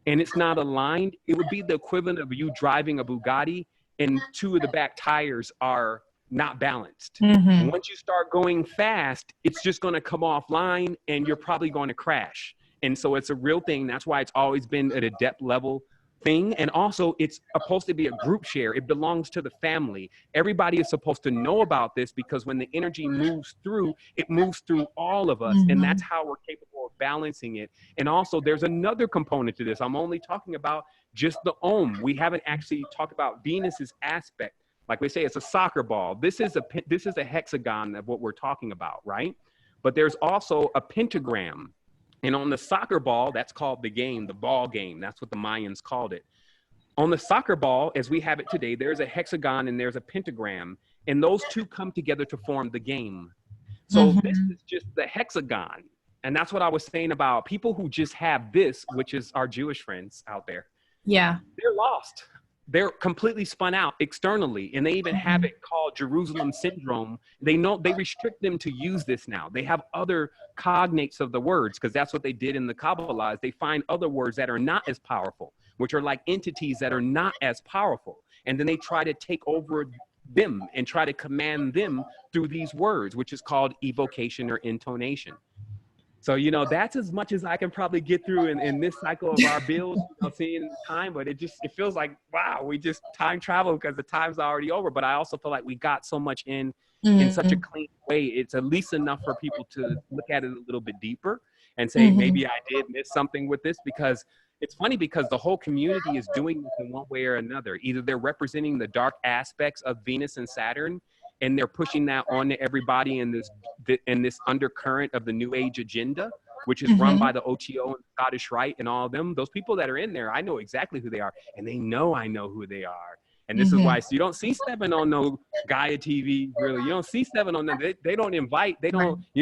S2: and it's not aligned, it would be the equivalent of you driving a Bugatti and 2 of the back tires are not balanced. Once you start going fast, it's just going to come offline and you're probably going to crash. And so it's a real thing. That's why it's always been at a depth level thing. And also it's supposed to be a group share. It belongs to the family. Everybody is supposed to know about this, because when the energy moves through, it moves through all of us. And that's how we're capable of balancing it. And also there's another component to this. I'm only talking about just the Om. We haven't actually talked about Venus's aspect. Like we say, it's a soccer ball. This is a hexagon of what we're talking about, right? But there's also a pentagram. And on the soccer ball, that's called the game, the ball game. That's what the Mayans called it. On the soccer ball, as we have it today, there's a hexagon and there's a pentagram. And those two come together to form the game. So this is just the hexagon. And that's what I was saying about people who just have this, which is our Jewish friends out there.
S1: Yeah.
S2: They're lost. They're completely spun out externally. And they even have it called Jerusalem syndrome. They restrict them to use this now. They have other cognates of the words, because that's what they did in the Kabbalah, is they find other words that are not as powerful, which are like entities that are not as powerful. And then they try to take over them and try to command them through these words, which is called evocation or intonation. So, you know, that's as much as I can probably get through in this cycle of our build, seeing time. But it feels like, wow, we just time travel because the time's already over. But I also feel like we got so much in such a clean way. It's at least enough for people to look at it a little bit deeper and say, maybe I did miss something with this. Because it's funny, because the whole community is doing this in one way or another. Either they're representing the dark aspects of Venus and Saturn, and they're pushing that on to everybody in this undercurrent of the New Age agenda, which is run by the OTO and Scottish Rite and all of them. Those people that are in there, I know exactly who they are, and they know I know who they are. And this is why you don't see Sevan on no Gaia TV, really. You don't see Sevan on them. They don't invite. You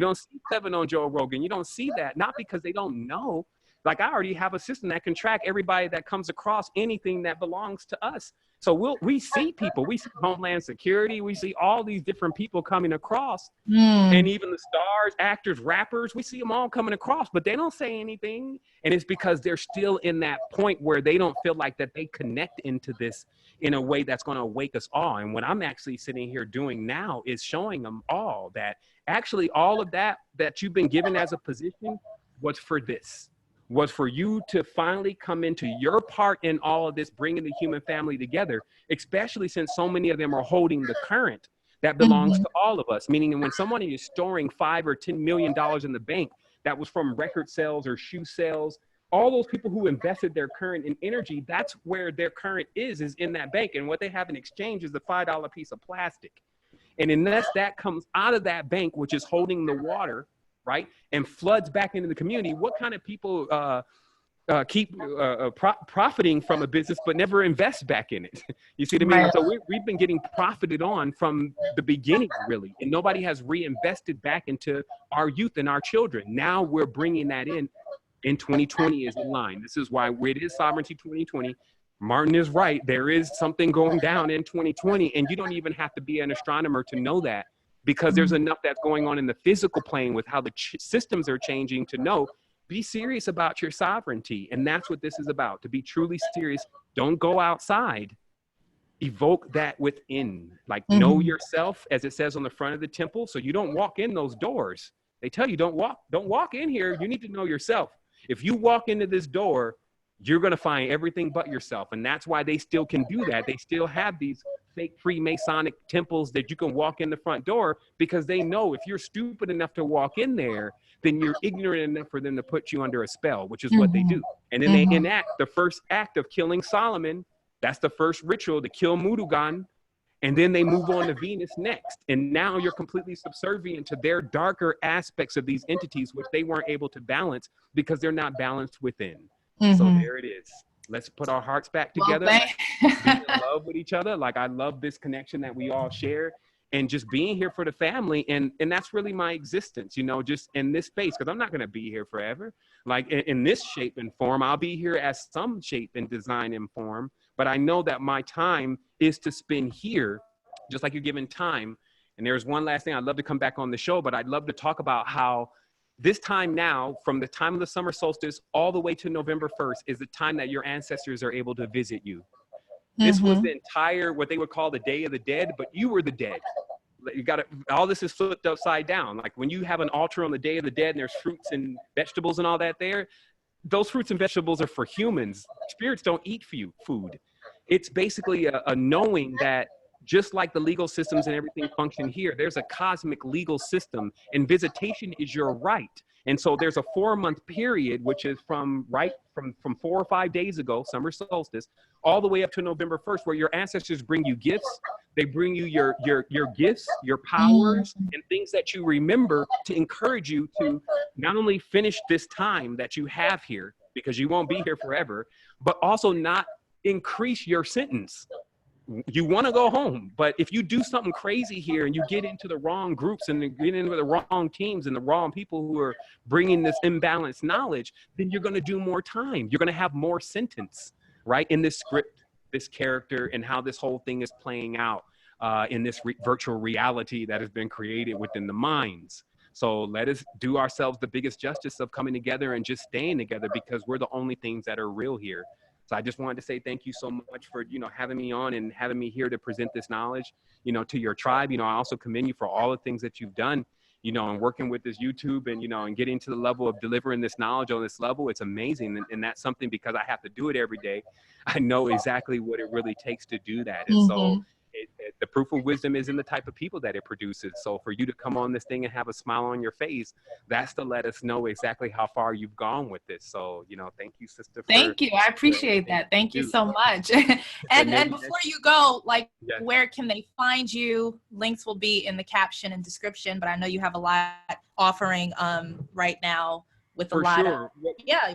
S2: don't see Sevan on Joe Rogan. You don't see that, not because they don't know. Like, I already have a system that can track everybody that comes across anything that belongs to us. So we see people, we see Homeland Security, we see all these different people coming across, and even the stars, actors, rappers, we see them all coming across, but they don't say anything. And it's because they're still in that point where they don't feel like that they connect into this in a way that's going to wake us all. And what I'm actually sitting here doing now is showing them all that actually all of that you've been given as a position was for this. Was for you to finally come into your part in all of this, bringing the human family together, especially since so many of them are holding the current that belongs to all of us. Meaning, when somebody is storing $5 or $10 million in the bank that was from record sales or shoe sales, all those people who invested their current in energy, that's where their current is in that bank. And what they have in exchange is the $5 piece of plastic. And unless that comes out of that bank, which is holding the water, right, and floods back into the community, what kind of people keep profiting from a business but never invest back in it? You see what I mean? Right. So we've been getting profited on from the beginning, really, and nobody has reinvested back into our youth and our children. Now we're bringing that in 2020 is in line. This is why it is Sovereignty 2020. Martin is right. There is something going down in 2020, and you don't even have to be an astronomer to know that, because there's enough that's going on in the physical plane with how the systems are changing to know, be serious about your sovereignty. And that's what this is about, to be truly serious. Don't go outside. Evoke that within, like know yourself, as it says on the front of the temple. So you don't walk in those doors. They tell you don't walk in here. You need to know yourself. If you walk into this door, you're going to find everything but yourself. And that's why they still can do that. They still have these fake Freemasonic temples that you can walk in the front door, because they know if you're stupid enough to walk in there, then you're ignorant enough for them to put you under a spell, which is what they do. And then they enact the first act of killing Solomon. That's the first ritual, to kill Murugan. And then they move on to Venus next. And now you're completely subservient to their darker aspects of these entities, which they weren't able to balance because they're not balanced within. So there it is. Let's put our hearts back together. Be in love with each other. Like, I love this connection that we all share, and just being here for the family. And that's really my existence, you know, just in this space, because I'm not going to be here forever. Like in this shape and form, I'll be here as some shape and design and form. But I know that my time is to spend here, just like you're given time. And there's one last thing. I'd love to come back on the show, but I'd love to talk about how this time now, from the time of the summer solstice all the way to November 1st, is the time that your ancestors are able to visit you. This was the entire, what they would call the Day of the Dead, but you were the dead. You got to, all this is flipped upside down. Like when you have an altar on the Day of the Dead and there's fruits and vegetables and all that there, those fruits and vegetables are for humans. Spirits don't eat food. It's basically a knowing that just like the legal systems and everything function here, there's a cosmic legal system, and visitation is your right. And so there's a 4-month period, which is from 4 or 5 days ago, summer solstice, all the way up to November 1st, where your ancestors bring you gifts. They bring you your gifts, your powers, and things that you remember to encourage you to not only finish this time that you have here, because you won't be here forever, but also not increase your sentence. You want to go home, but if you do something crazy here and you get into the wrong groups and get into the wrong teams and the wrong people who are bringing this imbalanced knowledge, then you're going to do more time. You're going to have more sentence, right? In this script, this character, and how this whole thing is playing out in this virtual reality that has been created within the minds. So let us do ourselves the biggest justice of coming together and just staying together, because we're the only things that are real here. So I just wanted to say thank you so much for, you know, having me on and having me here to present this knowledge, you know, to your tribe. You know, I also commend you for all the things that you've done, you know, and working with this YouTube and, you know, and getting to the level of delivering this knowledge on this level. It's amazing. And that's something, because I have to do it every day. I know exactly what it really takes to do that. And so the proof of wisdom is in the type of people that it produces. So for you to come on this thing and have a smile on your face, that's to let us know exactly how far you've gone with this. So, you know, thank you, sister.
S1: Thank you. I appreciate that. Thank you so much. and before you go, like, where can they find you? Links will be in the caption and description, but I know you have a lot offering right now. With a lot of,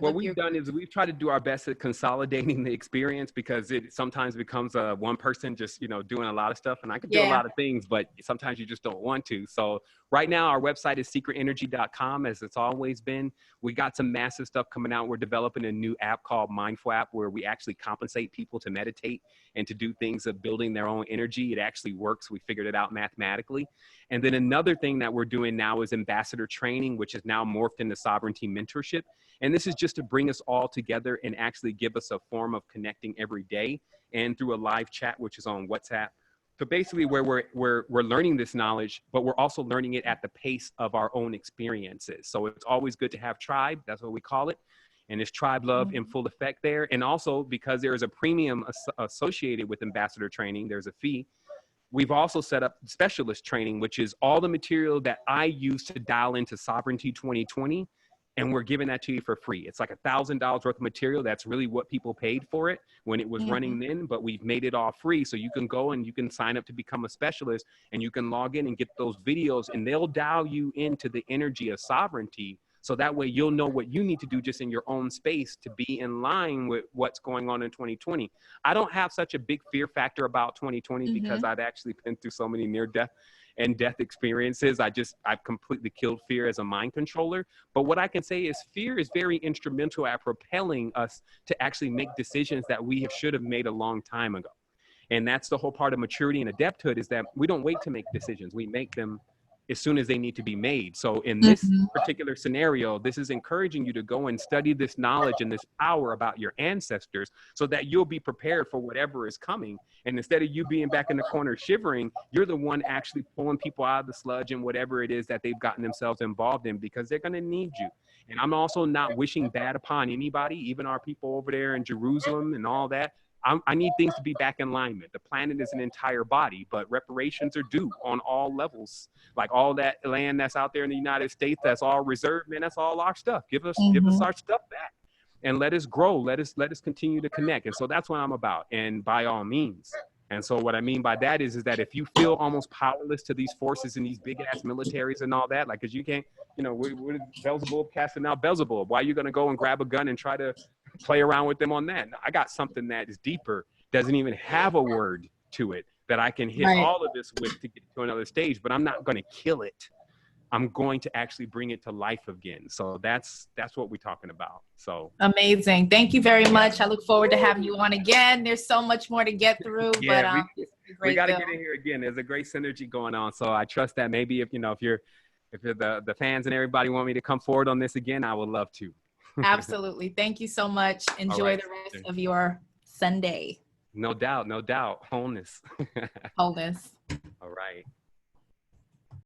S2: what we've done is we've tried to do our best at consolidating the experience, because it sometimes becomes one person just, you know, doing a lot of stuff, and I could do a lot of things, but sometimes you just don't want to. So right now our website is secretenergy.com, as it's always been. We got some massive stuff coming out. We're developing a new app called Mindful App, where we actually compensate people to meditate and to do things of building their own energy. It actually works. We figured it out mathematically. And then another thing that we're doing now is ambassador training, which is now morphed into sovereignty mentorship. And this is just to bring us all together and actually give us a form of connecting every day, and through a live chat, which is on WhatsApp. So basically where we're learning this knowledge, but we're also learning it at the pace of our own experiences. So it's always good to have tribe. That's what we call it. And it's tribe love in full effect there. And also, because there is a premium associated with ambassador training, there's a fee. We've also set up specialist training, which is all the material that I use to dial into Sovereignty 2020. And we're giving that to you for free. It's like $1,000 worth of material. That's really what people paid for it when it was running then, but we've made it all free. So you can go and you can sign up to become a specialist, and you can log in and get those videos, and they'll dial you into the energy of sovereignty. So that way you'll know what you need to do just in your own space to be in line with what's going on in 2020. I don't have such a big fear factor about 2020 because I've actually been through so many near death and death experiences. I've completely killed fear as a mind controller. But what I can say is fear is very instrumental at propelling us to actually make decisions that we should have made a long time ago. And that's the whole part of maturity and adepthood, is that we don't wait to make decisions. We make them as soon as they need to be made. So in this particular scenario, this is encouraging you to go and study this knowledge and this power about your ancestors so that you'll be prepared for whatever is coming. And instead of you being back in the corner shivering, you're the one actually pulling people out of the sludge and whatever it is that they've gotten themselves involved in, because they're going to need you. And I'm also not wishing bad upon anybody, even our people over there in Jerusalem and all that. I need things to be back in alignment. The planet is an entire body, but reparations are due on all levels. Like all that land that's out there in the United States, that's all reserved, man, that's all our stuff. Give us our stuff back and let us grow. Let us continue to connect. And so that's what I'm about. And by all means. And so what I mean by that is that if you feel almost powerless to these forces and these big ass militaries and all that, like, cause you can't, what is Beelzebub casting out Beelzebub? Why are you going to go and grab a gun and try to play around with them on that? I got something that is deeper, doesn't even have a word to it, that I can hit all of this with to get to another stage, but I'm not going to kill it. I'm going to actually bring it to life again. So that's what we're talking about. So
S1: amazing. Thank you very much. I look forward to having you on again. There's so much more to get through,
S2: yeah,
S1: but
S2: we got to get in here again. There's a great synergy going on. So I trust that maybe if you're the fans and everybody want me to come forward on this again, I would love to.
S1: Absolutely. Thank you so much. Enjoy the rest of your Sunday.
S2: No doubt. Wholeness.
S1: Wholeness.
S2: All right.